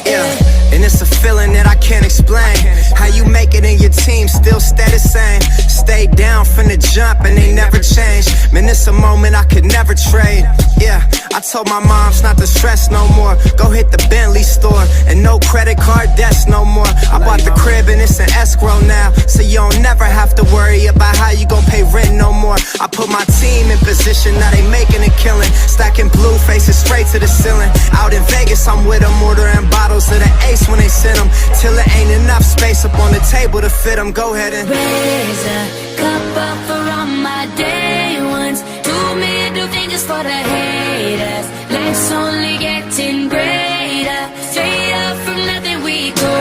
Yeah, and it's a feeling that I can't explain. How you make it in your team still stay the same. Stay down from the jump and they never change. Man, it's a moment I could never trade. Yeah, I told my moms not to stress no more. Go hit the Bentley store and no credit card debts no more. I bought the crib and it's an escrow now, so you don't never have to worry about how you gon' pay rent no more. I put my team in position, now they making a killing. Stacking blue faces straight to the ceiling. Out in Vegas, I'm with them, ordering bottles of the Ace when they send them. Till it ain't enough space up on the table to fit them. Go ahead and
Raise a cup up for all my day ones. Two middle fingers for the haters. Life's only getting greater. Straight up from nothing we go.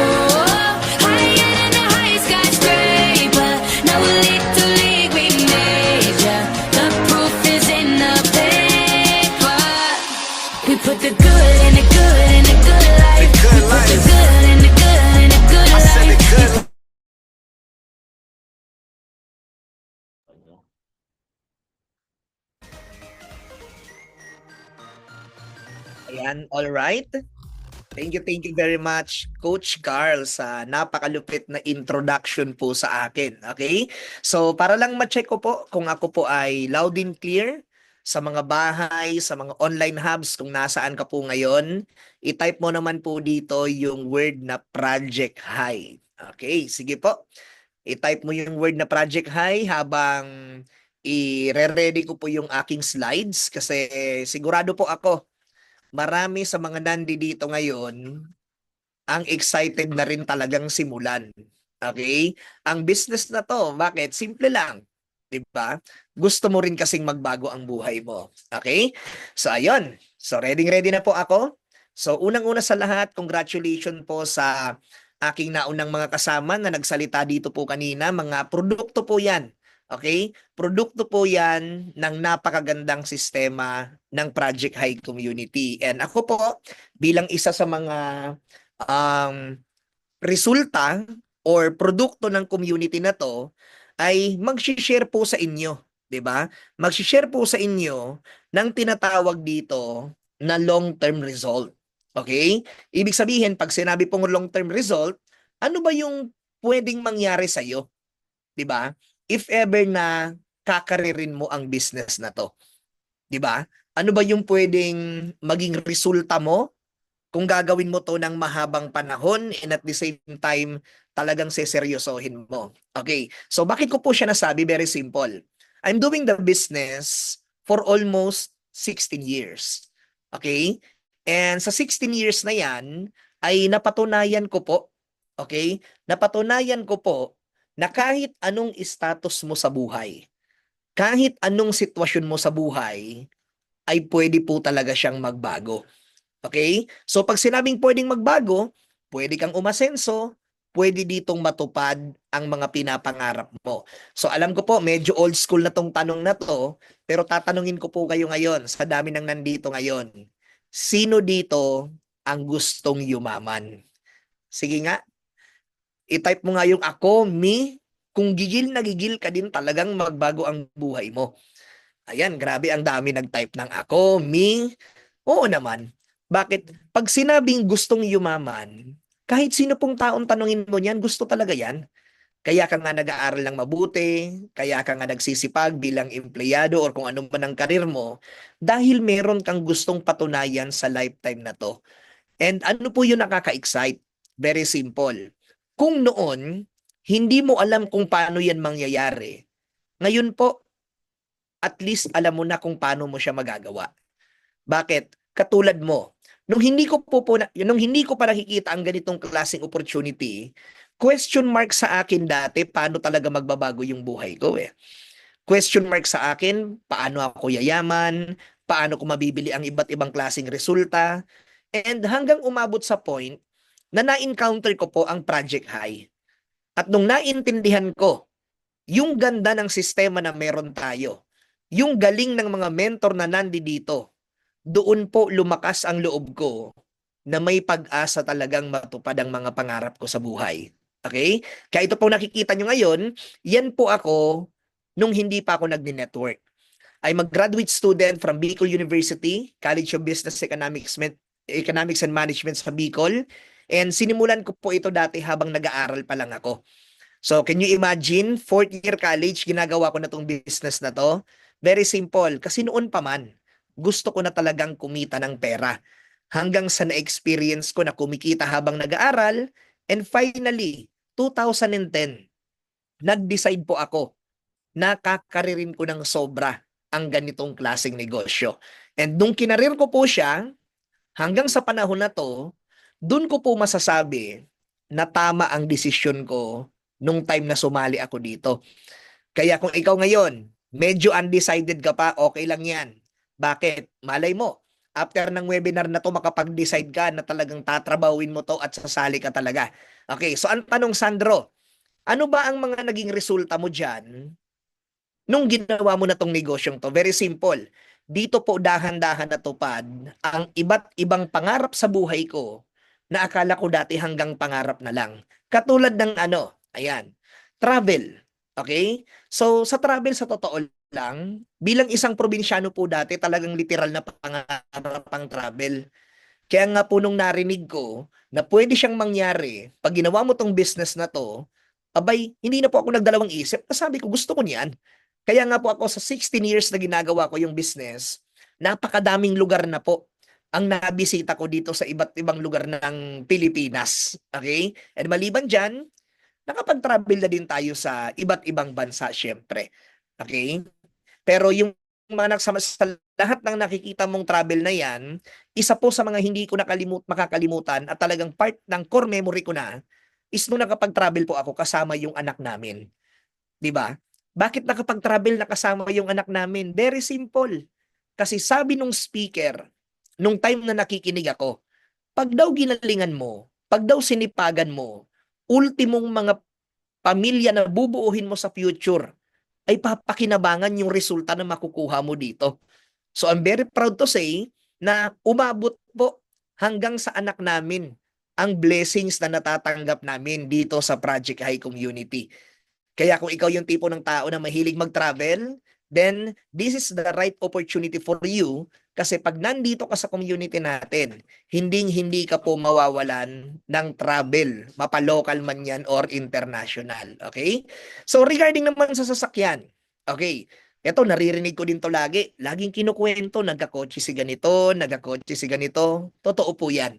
Higher than the highest skyscraper. No little league we major. The proof is in the paper. We put the good in the good in the good life.
The good
We put
life.
the good in the good in the good
I said the
life.
good.
Ayan, all right. Thank you very much, Coach Carl, sa napakalupit na introduction po sa akin. Okay? So, para lang ma-check ko po kung ako po ay loud and clear sa mga bahay, sa mga online hubs, kung nasaan ka po ngayon, i-type mo naman po dito yung word na Project High. Okay, sige po. I-type mo yung word na Project High habang i-ready ko po yung aking slides kasi sigurado po ako marami sa mga nandito ngayon ang excited na rin talagang simulan. Okay? Ang business na to, bakit? Simple lang. 'Di ba? Gusto mo rin kasing magbago ang buhay mo. Okay? So ayun. So ready na po ako. So unang-una sa lahat, congratulations po sa aking naunang mga kasama na nagsalita dito po kanina. Mga produkto po 'yan. Okay? Produkto po 'yan ng napakagandang sistema ng Project High Community. And ako po bilang isa sa mga resulta or produkto ng community na to ay mag-share po sa inyo, 'di ba? Mag-share po sa inyo ng tinatawag dito na long-term result. Okay? Ibig sabihin pag sinabi pong long-term result, ano ba yung pwedeng mangyari sa iyo? 'Di ba? If ever na kakaririn mo ang business na to. 'Di ba? Ano ba yung pwedeng maging resulta mo kung gagawin mo to ng mahabang panahon and at the same time talagang seseryosohin mo. Okay. So bakit ko po siya nasabi? Very simple. I'm doing the business for almost 16 years. Okay? And sa 16 years na yan ay napatunayan ko po, okay? Napatunayan ko po na kahit anong status mo sa buhay, kahit anong sitwasyon mo sa buhay, ay pwede po talaga siyang magbago. Okay? So pag sinabing pwedeng magbago, pwede kang umasenso, pwede ditong matupad ang mga pinapangarap mo. So alam ko po, medyo old school na tong tanong na to, pero tatanungin ko po kayo ngayon, sa dami ng nandito ngayon, sino dito ang gustong yumaman? Sige nga, i-type mo nga yung ako, me, kung gigil na gigil ka din talagang magbago ang buhay mo. Ayan, grabe ang dami nag-type ng ako, me. Oo naman. Bakit? Pag sinabing gustong yumaman, kahit sino pong taong tanungin mo niyan, gusto talaga yan. Kaya ka nga nag-aaral ng mabuti, kaya ka nga nagsisipag bilang empleyado or kung ano man ang karir mo, dahil meron kang gustong patunayan sa lifetime na to. And ano po yung nakaka-excite? Very simple. Kung noon, hindi mo alam kung paano yan mangyayari, ngayon po, at least alam mo na kung paano mo siya magagawa. Bakit? Katulad mo, Nung hindi ko pa nakikita ang ganitong klaseng opportunity, question mark sa akin dati paano talaga magbabago yung buhay ko eh. Question mark sa akin, paano ako yayaman, paano ko mabibili ang iba't ibang klaseng resulta, and hanggang umabot sa point na na-encounter ko po ang Project High. At nung naintindihan ko yung ganda ng sistema na meron tayo, yung galing ng mga mentor na nandi dito, doon po lumakas ang loob ko na may pag-asa talagang matupad ang mga pangarap ko sa buhay. Okay? Kaya ito po nakikita nyo ngayon, yan po ako nung hindi pa ako nag-network. I'm a graduate student from Bicol University, College of Business Economics and Management sa Bicol. And sinimulan ko po ito dati habang nag-aaral pa lang ako. So can you imagine, 4th year college, ginagawa ko na tong business na to? Very simple, kasi noon pa man, gusto ko na talagang kumita ng pera. Hanggang sa na-experience ko na kumikita habang nag-aaral, and finally, 2010, nag-decide po ako na kakaririn ko ng sobra ang ganitong klaseng negosyo. And nung kinarir ko po siya, hanggang sa panahon na to, dun ko po masasabi na tama ang desisyon ko nung time na sumali ako dito. Kaya kung ikaw ngayon, medyo undecided ka pa, okay lang yan. Bakit? Malay mo, after ng webinar na to, makapag-decide ka na talagang tatrabawin mo to at sasali ka talaga. Okay, so ang tanong, Sandro, ano ba ang mga naging resulta mo dyan nung ginawa mo na tong negosyong to? Very simple. Dito po dahan-dahan natupad ang iba't ibang pangarap sa buhay ko na akala ko dati hanggang pangarap na lang. Katulad ng ayan, travel. Okay? So, sa travel, sa totoo lang, bilang isang probinsyano po dati, talagang literal na pangarap ang travel. Kaya nga po nung narinig ko na pwede siyang mangyari, pag ginawa mo tong business na to, abay, hindi na po ako nagdalawang isip. Sabi ko, gusto ko niyan. Kaya nga po ako sa 16 years na ginagawa ko yung business, napakadaming lugar na po ang nabisita ko dito sa iba't ibang lugar ng Pilipinas. Okay? And maliban dyan, nakapag-travel na din tayo sa iba't ibang bansa, syempre. Okay? Pero yung mga sa lahat ng nakikita mong travel na yan, isa po sa mga hindi ko makakalimutan at talagang part ng core memory ko na is nung nakapag-travel po ako kasama yung anak namin. 'Di ba? Bakit nakapag-travel na kasama yung anak namin? Very simple. Kasi sabi nung speaker, nung time na nakikinig ako, pag daw ginalingan mo, pag daw sinipagan mo, ultimong mga pamilya na bubuuhin mo sa future, ay papakinabangan yung resulta na makukuha mo dito. So I'm very proud to say na umabot po hanggang sa anak namin ang blessings na natatanggap namin dito sa Project High Community. Kaya kung ikaw yung tipo ng tao na mahilig mag-travel, then this is the right opportunity for you kasi pag nandito ka sa community natin, hindi ka po mawawalan ng travel, mapa-local man yan or international. Okay? So regarding naman sa sasakyan, okay, eto naririnig ko din to lagi. Laging kinukwento, nagkakotse si ganito, nagkakotse si ganito. Totoo po yan.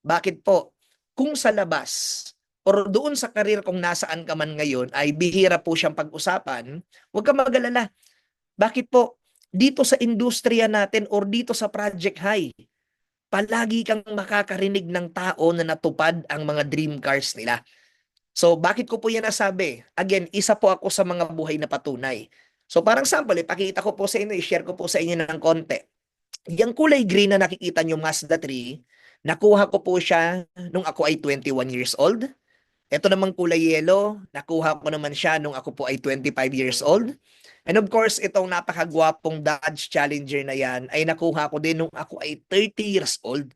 Bakit po? Kung sa labas, or doon sa karir kung nasaan ka man ngayon ay bihira po siyang pag-usapan, huwag ka mag-alala. Bakit po? Dito sa industriya natin or dito sa Project High, palagi kang makakarinig ng tao na natupad ang mga dream cars nila. So, bakit ko po yan nasabi? Again, isa po ako sa mga buhay na patunay. So, parang sample, ipakita ko po sa inyo, i-share ko po sa inyo ng konti. Yung kulay green na nakikita nyo Mazda 3, nakuha ko po siya nung ako ay 21 years old. Ito namang kulay yellow, nakuha ko naman siya nung ako po ay 25 years old. And of course, itong napakagwapong Dodge Challenger na yan ay nakuha ko din nung ako ay 30 years old.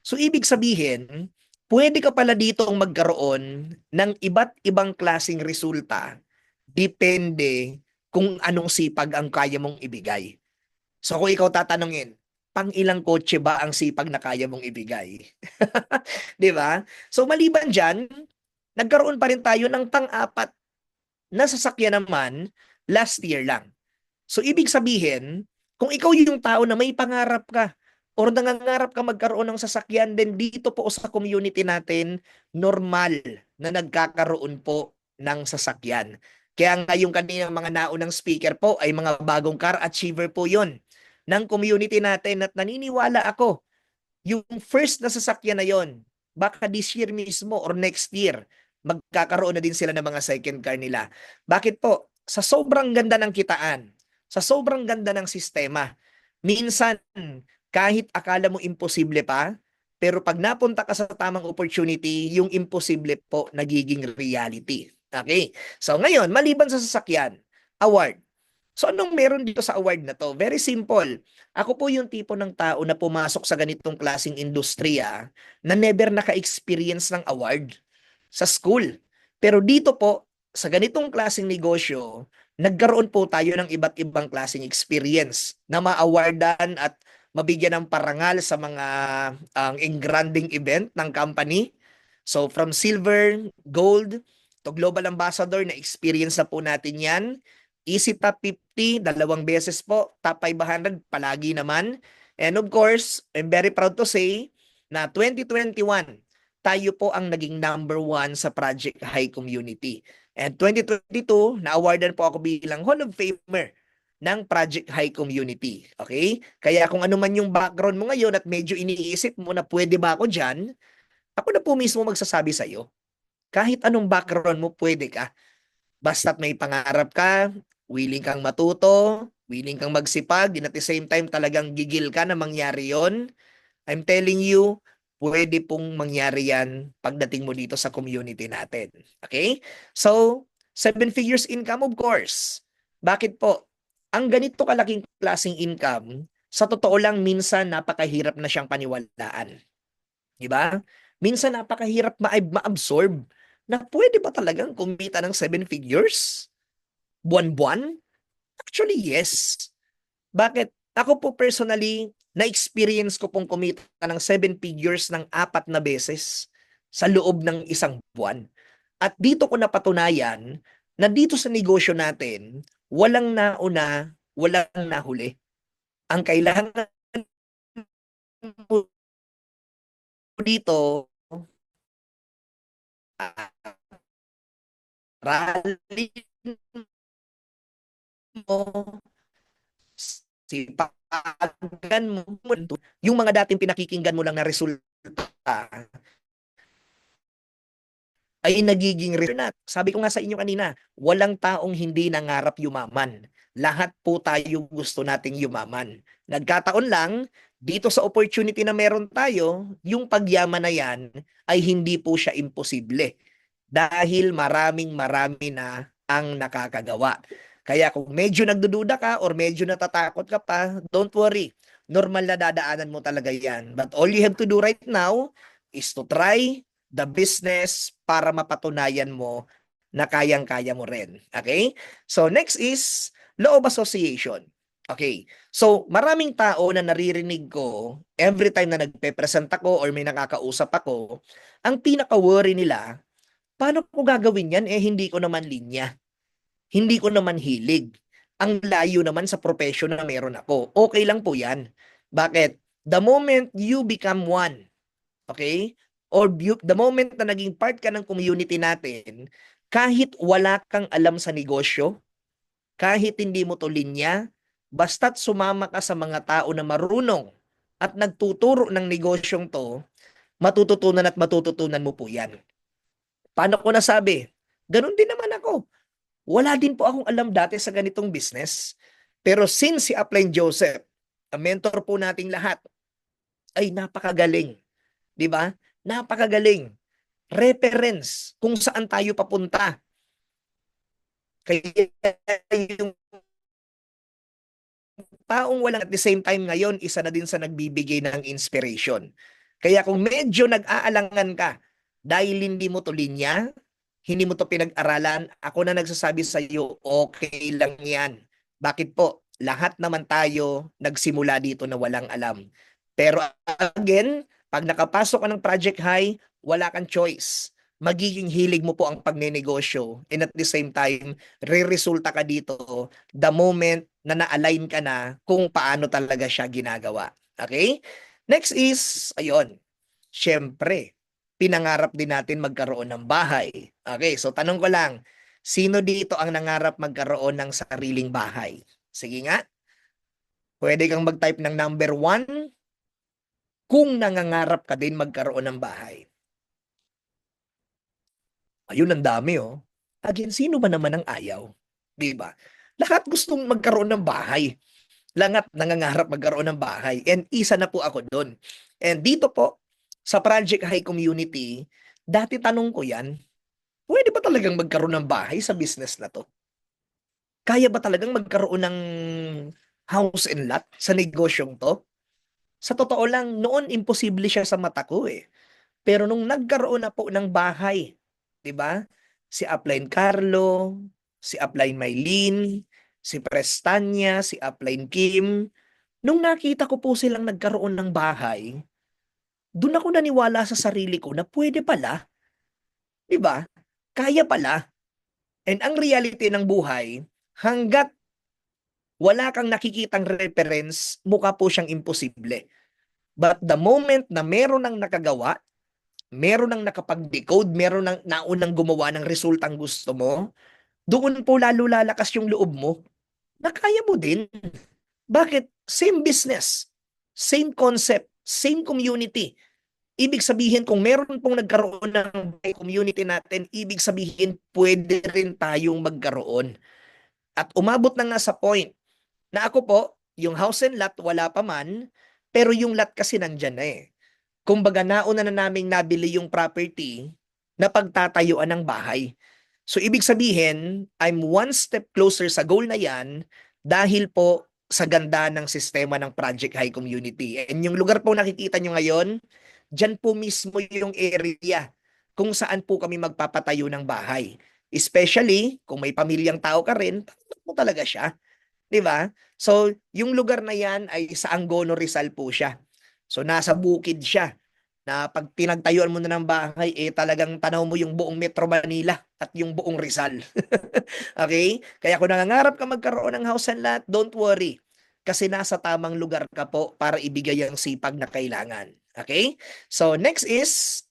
So ibig sabihin, pwede ka pala ditong magkaroon ng iba't ibang klaseng resulta depende kung anong sipag ang kaya mong ibigay. So kung ikaw tatanungin, pang ilang kotse ba ang sipag na kaya mong ibigay? 'Di ba? So maliban diyan, nagkaroon pa rin tayo ng pang-apat na sasakyan naman last year lang. So ibig sabihin, kung ikaw yung tao na may pangarap ka or nangangarap ka magkaroon ng sasakyan, then dito po sa community natin, normal na nagkakaroon po ng sasakyan. Kaya nga yung kanina mga naunang speaker po ay mga bagong car achiever po yon ng community natin at naniniwala ako yung first na sasakyan na yon, baka this year mismo or next year, magkakaroon na din sila ng mga second car nila. Bakit po? Sa sobrang ganda ng kitaan, sa sobrang ganda ng sistema, minsan, kahit akala mo imposible pa, pero pag napunta ka sa tamang opportunity, yung imposible po nagiging reality. Okay? So ngayon, maliban sa sasakyan, award. So anong meron dito sa award na to? Very simple. Ako po yung tipo ng tao na pumasok sa ganitong klaseng industriya na never naka-experience ng award sa school. Pero dito po, sa ganitong klaseng negosyo, nagkaroon po tayo ng iba't ibang klaseng experience na ma-awardan at mabigyan ng parangal sa mga engranding event ng company. So from silver, gold, to global ambassador, na experience na po natin yan. Easy Top 50, 2 beses po. Top 500, palagi naman. And of course, I'm very proud to say na 2021, tayo po ang naging number 1 sa Project High Community. And 2022, na-awardan po ako bilang Hall of Famer ng Project High Community. Okay? Kaya kung ano man yung background mo ngayon at medyo iniisip mo na pwede ba ako dyan, ako na po mismo magsasabi sa'yo. Kahit anong background mo, pwede ka. Basta't may pangarap ka, willing kang matuto, willing kang magsipag, and at the same time talagang gigil ka na mangyari yon. I'm telling you, pwede pong mangyari yan pagdating mo dito sa community natin. Okay? So, 7 figures income, of course. Bakit po? Ang ganito kalaking klaseng income, sa totoo lang, minsan napakahirap na siyang paniwalaan. Diba? Minsan napakahirap ma-absorb na pwede ba talagang kumita ng 7 figures? Buwan-buwan? Actually, yes. Bakit? Ako po personally, na-experience ko pong kumita ng 7 figures ng 4 na beses sa loob ng isang buwan. At dito ko napatunayan na dito sa negosyo natin, walang nauna, walang nahuli. Ang kailangan mo dito, rally mo, sipagan mo, yung mga dating pinakikinggan mo lang na resulta ay nagiging real. Sabi ko nga sa inyo kanina, walang taong hindi nangarap yumaman. Lahat po tayo gusto nating yumaman. Nagkataon lang, dito sa opportunity na meron tayo, yung pagyaman na yan ay hindi po siya imposible. Dahil marami na ang nakakagawa. Kaya kung medyo nagdududa ka or medyo natatakot ka pa, don't worry. Normal na dadaanan mo talaga yan. But all you have to do right now is to try the business para mapatunayan mo na kayang-kaya mo rin. Okay? So next is law of association. Okay. So maraming tao na naririnig ko every time na nagpe-present ako or may nakakausap ako, ang pinaka-worry nila, paano ko gagawin yan? Hindi ko naman linya. Hindi ko naman hilig. Ang layo naman sa profession na meron ako. Okay lang po yan. Bakit? The moment you become one, okay? Or the moment na naging part ka ng community natin, kahit wala kang alam sa negosyo, kahit hindi mo to linya, basta't sumama ka sa mga tao na marunong at nagtuturo ng negosyong to, matututunan mo po yan. Paano ko nasabi? Ganun din naman ako. Wala din po akong alam dati sa ganitong business. Pero since si Upline Joseph, ang mentor po nating lahat, ay napakagaling. Di ba? Napakagaling. Reference kung saan tayo papunta. Kaya yung taong walang at the same time ngayon, isa na din sa nagbibigay ng inspiration. Kaya kung medyo nag-aalangan ka dahil hindi mo to linya, hindi mo to pinag-aralan, ako na nagsasabi sa iyo, okay lang yan. Bakit po? Lahat naman tayo nagsimula dito na walang alam. Pero again, pag nakapasok ka ng Project High, wala kang choice. Magiging hilig mo po ang pagnenegosyo, and at the same time, re-resulta ka dito the moment na na-align ka na kung paano talaga siya ginagawa. Okay? Next is, ayun, syempre, pinangarap din natin magkaroon ng bahay. Okay, so tanong ko lang, sino dito ang nangarap magkaroon ng sariling bahay? Sige nga. Pwede kang mag-type ng number 1, kung nangangarap ka din magkaroon ng bahay. Ayun, ang dami oh. Again, sino ba naman ang ayaw? Di ba? Lahat gustong magkaroon ng bahay. Lahat nangangarap magkaroon ng bahay. And isa na po ako doon. And dito po, sa Project High Community, dati tanong ko yan, pwede ba talagang magkaroon ng bahay sa business na to? Kaya ba talagang magkaroon ng house and lot sa negosyong to? Sa totoo lang, noon imposible siya sa mata ko eh. Pero nung nagkaroon na po ng bahay, 'di ba? Si Upline Carlo, si Upline Maylene, si Prestanya, si Upline Kim, nung nakita ko po silang nagkaroon ng bahay, doon ako naniwala sa sarili ko na pwede pala, 'di ba? Kaya pala. And ang reality ng buhay, hanggat wala kang nakikitang reference, mukha po siyang imposible. But the moment na meron ng nakagawa, meron ng nakapag-decode, meron ng naunang gumawa ng resultang gusto mo, doon po lalo lalakas yung loob mo na kaya mo din. Bakit? Same business, same concept, same community. Ibig sabihin, kung meron pong nagkaroon ng community natin, ibig sabihin, pwede rin tayong magkaroon. At umabot na nga sa point na ako po, yung house and lot, wala pa man, pero yung lot kasi nandyan na eh. Kumbaga, nauna na naming nabili yung property na pagtatayuan ng bahay. So, ibig sabihin, I'm one step closer sa goal na yan dahil po sa ganda ng sistema ng Project High Community. And yung lugar po nakikita nyo ngayon, dyan po mismo yung area kung saan po kami magpapatayo ng bahay. Especially, kung may pamilyang tao ka rin, mo talaga siya. 'Di ba? So, yung lugar na yan ay sa Angono, Rizal po siya. So, nasa bukid siya. Na pag pinagtayuan mo na ng bahay, talagang tanaw mo yung buong Metro Manila at yung buong Rizal. Okay? Kaya kung nangangarap ka magkaroon ng house and lot, don't worry. Kasi nasa tamang lugar ka po para ibigay ang sipag na kailangan. Okay? So, next is,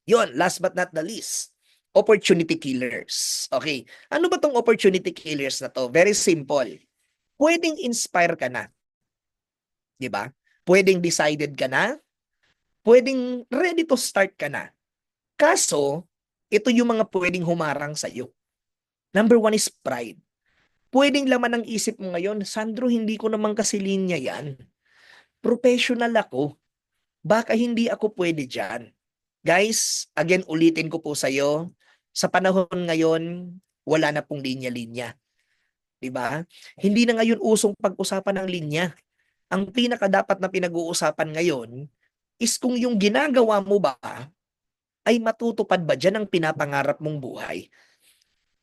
last but not the least, opportunity killers. Okay. Ano ba tong opportunity killers na to? Very simple. Pwedeng inspire ka na. 'Di ba? Pwedeng decided ka na. Pwedeng ready to start ka na. Kaso, ito yung mga pwedeng humarang sa iyo. Number 1 is pride. Pwedeng laman ng isip mo ngayon, Sandro, hindi ko naman kasi linya yan. Professional ako. Baka hindi ako pwede dyan. Guys, again, ulitin ko po sa iyo, sa panahon ngayon, wala na pong linya-linya. 'Di ba? Hindi na ngayon usong pag-usapan ng linya. Ang pinaka dapat na pinag-uusapan ngayon is kung yung ginagawa mo ba ay matutupad ba diyan ang pinapangarap mong buhay.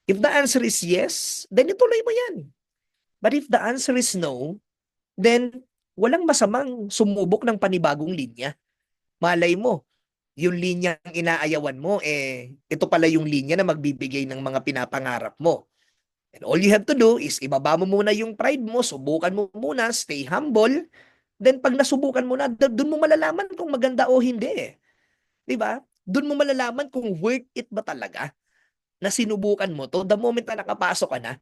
If the answer is yes, then ituloy mo yan. But if the answer is no, then walang masamang sumubok ng panibagong linya. Malay mo, yung linya ang inaayawan mo, ito pala yung linya na magbibigay ng mga pinapangarap mo. And all you have to do is ibaba mo muna yung pride mo, subukan mo muna, stay humble. Then pag nasubukan mo na, doon mo malalaman kung maganda o hindi. 'Di ba? Doon mo malalaman kung worth it ba talaga na sinubukan mo to the moment na nakapasok ka na.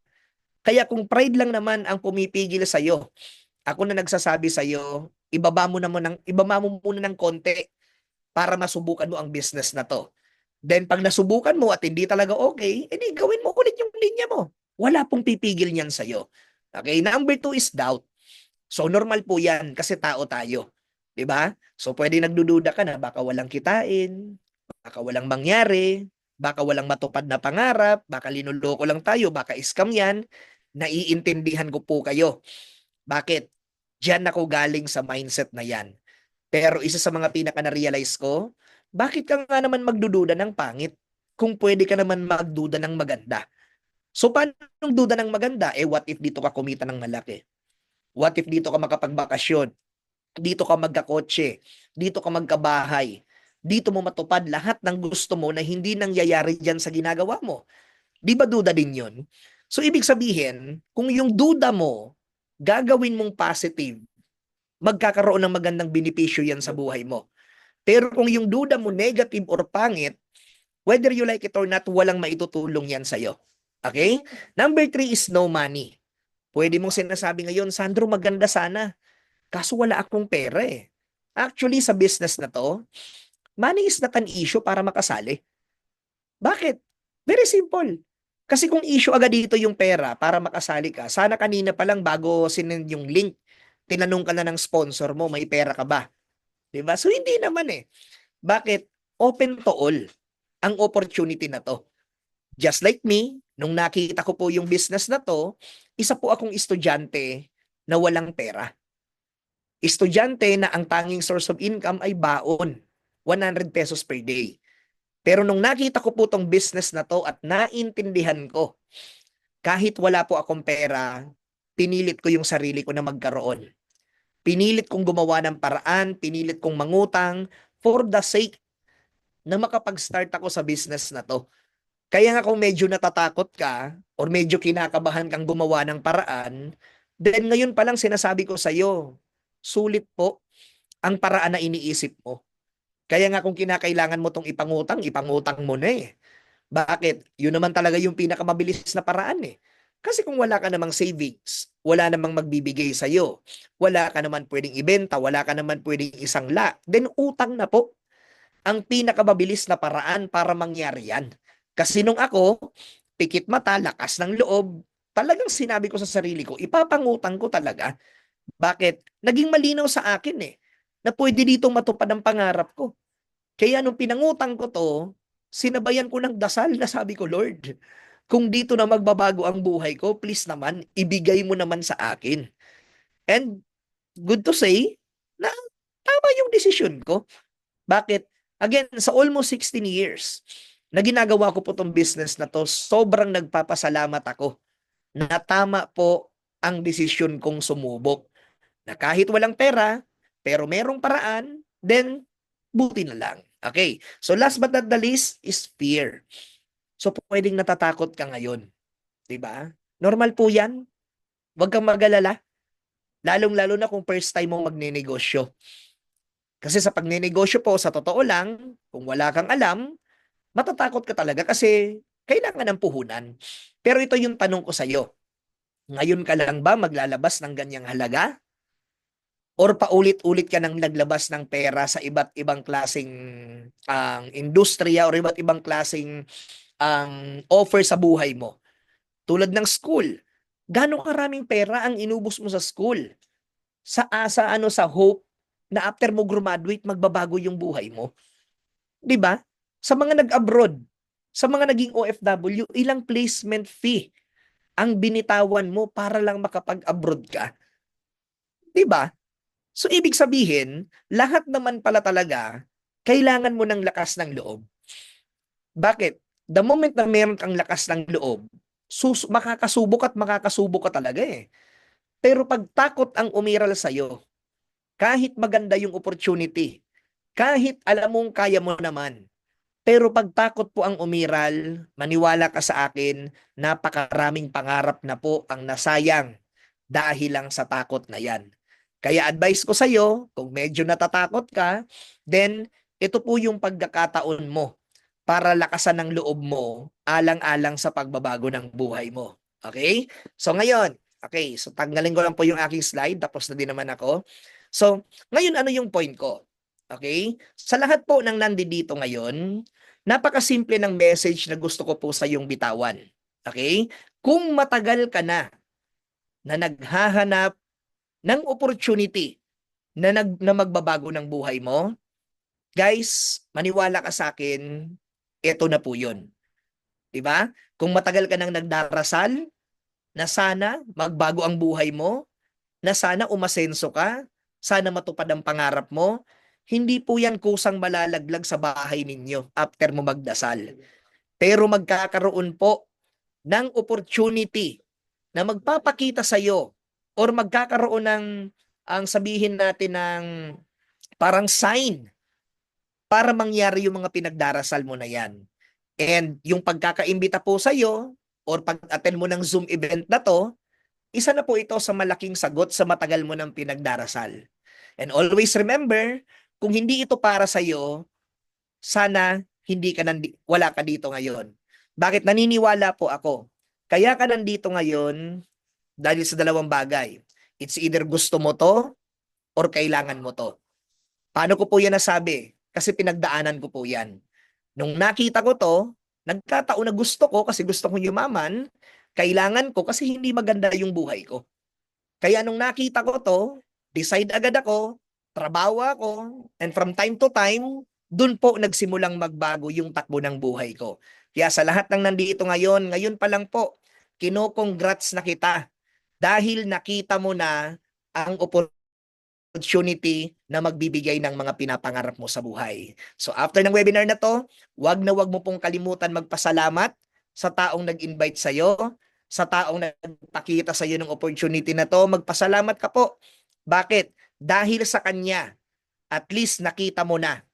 Kaya kung pride lang naman ang pumipigil sa iyo, ako na nagsasabi sa iyo, ibaba mo muna ng konti para masubukan mo ang business na to. Then pag nasubukan mo at hindi talaga okay, edi gawin mo ulit yung linya mo. Wala pong pipigil niyan sa'yo. Okay? Number 2 is doubt. So, normal po yan kasi tao tayo. 'Di ba? So, pwede nagdududa ka na baka walang kitain, baka walang mangyari, baka walang matupad na pangarap, baka linuloko lang tayo, baka scam yan. Naiintindihan ko po kayo. Bakit? Diyan ako galing sa mindset na yan. Pero isa sa mga pinaka na-realize ko, bakit ka nga naman magdududa ng pangit kung pwede ka naman magduda ng maganda? So, paano yung duda ng maganda? What if dito ka kumita ng malaki? What if dito ka makapagbakasyon? Dito ka magkakotse? Dito ka magkabahay? Dito mo matupad lahat ng gusto mo na hindi nangyayari dyan sa ginagawa mo? Di ba duda din yun? So, ibig sabihin, kung yung duda mo, gagawin mong positive, magkakaroon ng magandang benepisyo yan sa buhay mo. Pero kung yung duda mo negative or pangit, whether you like it or not, walang maitutulong yan sa'yo. Okay? Number 3 is no money. Pwede mong sinasabi ngayon, Sandro, maganda sana. Kaso wala akong pera eh. Actually, sa business na to, money is not an issue para makasali. Bakit? Very simple. Kasi kung issue agad dito yung pera para makasali ka, sana kanina pa lang bago sinend yung link, tinanong ka na ng sponsor mo, may pera ka ba? 'Di ba? So hindi naman eh. Bakit? Open to all ang opportunity na to. Just like me, nung nakita ko po yung business na to, isa po akong estudyante na walang pera. Estudyante na ang tanging source of income ay baon, 100 pesos per day. Pero nung nakita ko po tong business na to at naintindihan ko, kahit wala po akong pera, pinilit ko yung sarili ko na magkaroon. Pinilit kong gumawa ng paraan, pinilit kong mangutang for the sake na makapag-start ako sa business na to. Kaya nga kung medyo natatakot ka or medyo kinakabahan kang gumawa ng paraan, then ngayon pa lang sinasabi ko sa'yo, sulit po ang paraan na iniisip mo. Kaya nga kung kinakailangan mo tong ipangutang, ipangutang mo na eh. Bakit? Yun naman talaga yung pinakamabilis na paraan eh. Kasi kung wala ka namang savings, wala namang magbibigay sa'yo, wala ka naman pwedeng ibenta, wala ka naman pwedeng isangla, then utang na po ang pinakamabilis na paraan para mangyari yan. Kasi nung ako, pikit mata, lakas ng loob, talagang sinabi ko sa sarili ko, ipapangutang ko talaga. Bakit? Naging malinaw sa akin eh, na pwede dito matupad ang pangarap ko. Kaya nung pinangutang ko to, sinabayan ko ng dasal na sabi ko, Lord, kung dito na magbabago ang buhay ko, please naman, ibigay mo naman sa akin. And good to say, na tama yung desisyon ko. Bakit? Again, sa almost 16 years, na ginagawa ko po tong business na to, sobrang nagpapasalamat ako na tama po ang desisyon kong sumubok. Na kahit walang pera, pero merong paraan, then buti na lang. Okay, so last but not the least is fear. So pwedeng natatakot ka ngayon. 'Di ba? Normal po yan. Huwag kang mag-alala. Lalong-lalo na kung first time mo magnenegosyo. Kasi sa pagnenegosyo po, sa totoo lang, kung wala kang alam, matatakot ka talaga kasi kailangan ng puhunan. Pero ito yung tanong ko sa'yo. Ngayon ka lang ba maglalabas ng ganyang halaga? Or paulit-ulit ka nang naglabas ng pera sa iba't ibang klaseng industriya or iba't ibang klaseng offer sa buhay mo? Tulad ng school. Gaano karaming pera ang inubos mo sa school? Sa asa, sa hope na after mo graduate, magbabago yung buhay mo. 'Di ba? Sa mga nag-abroad, sa mga naging OFW, ilang placement fee ang binitawan mo para lang makapag-abroad ka? 'Di ba? So, ibig sabihin, lahat naman pala talaga, kailangan mo ng lakas ng loob. Bakit? The moment na meron kang lakas ng loob, makakasubok ka talaga eh. Pero pag takot ang umiral sa'yo, kahit maganda yung opportunity, kahit alam mong kaya mo naman, pero pag takot po ang umiral, maniwala ka sa akin, napakaraming pangarap na po ang nasayang dahil lang sa takot na yan. Kaya advice ko sa'yo, kung medyo natatakot ka, then ito po yung pagkakataon mo para lakasan ng loob mo alang-alang sa pagbabago ng buhay mo. Okay? So ngayon, okay, so tanggalin ko lang po yung aking slide, tapos na din naman ako. So, ngayon ano yung point ko? Okay? Sa lahat po ng nandito ngayon, napakasimple ng message na gusto ko po sa iyong bitawan. Okay? Kung matagal ka na naghahanap ng opportunity na magbabago ng buhay mo, guys, maniwala ka sa akin, ito na po yun. Diba? Kung matagal ka nang nagdarasal, na sana magbago ang buhay mo, na sana umasenso ka, sana matupad ang pangarap mo, hindi po yan kusang malalaglag sa bahay ninyo after mo magdasal. Pero magkakaroon po ng opportunity na magpapakita sa'yo or magkakaroon ng, ang sabihin natin ng parang sign para mangyari yung mga pinagdarasal mo na yan. And yung pagkakaimbita po sa'yo or pag-attend mo ng Zoom event na to, isa na po ito sa malaking sagot sa matagal mo ng pinagdarasal. And always remember, kung hindi ito para sa'yo, sana wala ka dito ngayon. Bakit? Naniniwala po ako. Kaya ka nandito ngayon dahil sa dalawang bagay. It's either gusto mo to or kailangan mo to. Paano ko po yan nasabi? Kasi pinagdaanan ko po yan. Nung nakita ko to, nagkataon na gusto ko kasi gusto kong yumaman, kailangan ko kasi hindi maganda yung buhay ko. Kaya nung nakita ko to, decide agad ako, trabaho ako, and from time to time, dun po nagsimulang magbago yung takbo ng buhay ko. Kaya sa lahat ng nandito ngayon pa lang po, kino-congrats na kita dahil nakita mo na ang opportunity na magbibigay ng mga pinapangarap mo sa buhay. So after ng webinar na to, wag mo pong kalimutan magpasalamat sa taong nag-invite sa'yo, sa taong nagpakita sa'yo ng opportunity na to, magpasalamat ka po. Bakit? Dahil sa kanya, at least nakita mo na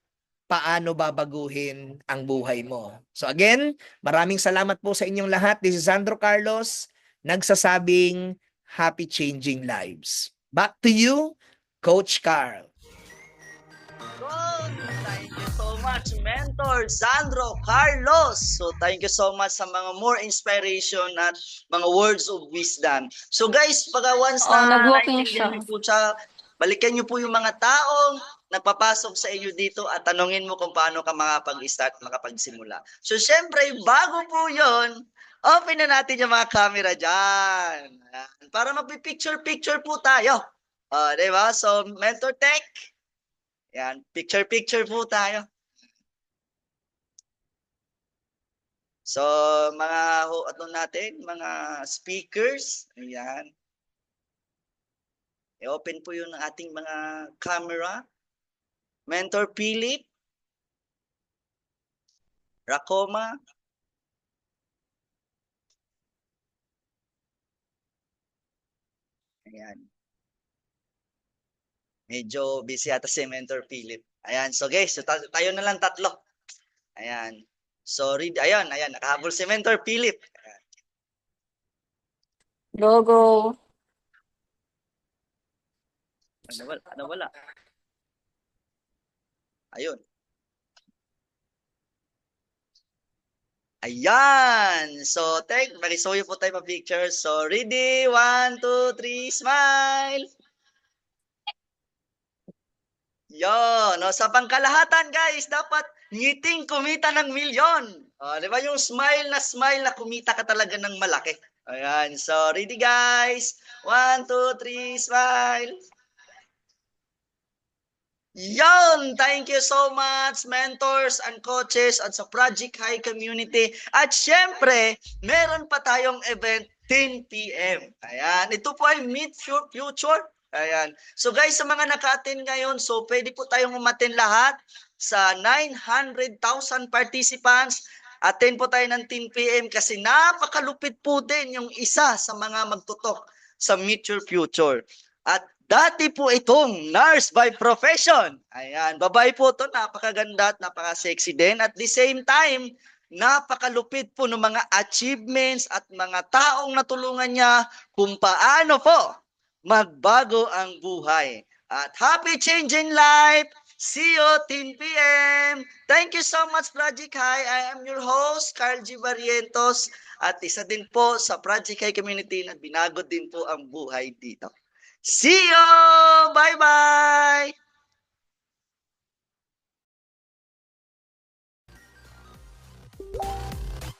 paano babaguhin ang buhay mo. So again, maraming salamat po sa inyong lahat. This is Sandro Carlos, nagsasabing happy changing lives. Back to you, Coach Carl.
Good. Thank you so much, Mentor Sandro Carlos. So thank you so much sa mga more inspiration at mga words of wisdom. So guys, pagka once na
nag-walking
naintindihan
siya.
niyo po siya, balikan niyo po yung mga taong nagpapasok sa inyo dito at tanungin mo kung paano ka makapag-start, makapagsimula. So syempre, bago po yon, open na natin yung mga camera dyan. Ayan. Para magpipicture-picture po tayo. Di ba? So, Mentor Tech, yan, picture-picture po tayo. So, mga natin, mga speakers, ayan. I-open po yung ating mga camera. Mentor Philip, Racoma, ayan. Medyo busy ata si Mentor Philip. Ayan, so guys, so tayo na lang tatlo. Ayan. So, ayan, nakahabol si Mentor Philip. Ayan.
Logo.
Wala? Ayun. Ayan. So, marisoyo po tayo pa-picture. So, ready? 1, 2, 3, smile! Yon. No, sa pangkalahatan, guys, dapat ngiting kumita ng milyon. Di ba yung smile na kumita ka talaga ng malaki. Ayan. So, ready, guys? 1, 2, 3, smile! Yon! Thank you so much, mentors and coaches at sa Project High Community. At syempre, meron pa tayong event 10 p.m. Ayan. Ito po ay Meet Your Future. Ayan. So guys, sa mga naka-attend ngayon, so pwede po tayong umattend lahat sa 900,000 participants. Attend po tayo ng 10 p.m. kasi napakalupit po din yung isa sa mga magtutok sa Meet Your Future. At dati po itong nurse by profession. Ayan, babae po ito, napakaganda at napaka-sexy din. At the same time, napakalupit po ng mga achievements at mga taong natulungan niya kung paano po magbago ang buhay. At happy changing life! See you 10 p.m. Thank you so much, Project High. I am your host, Carl G. Barrientos. At isa din po sa Project High Community na binago din po ang buhay dito. See you! Bye-bye!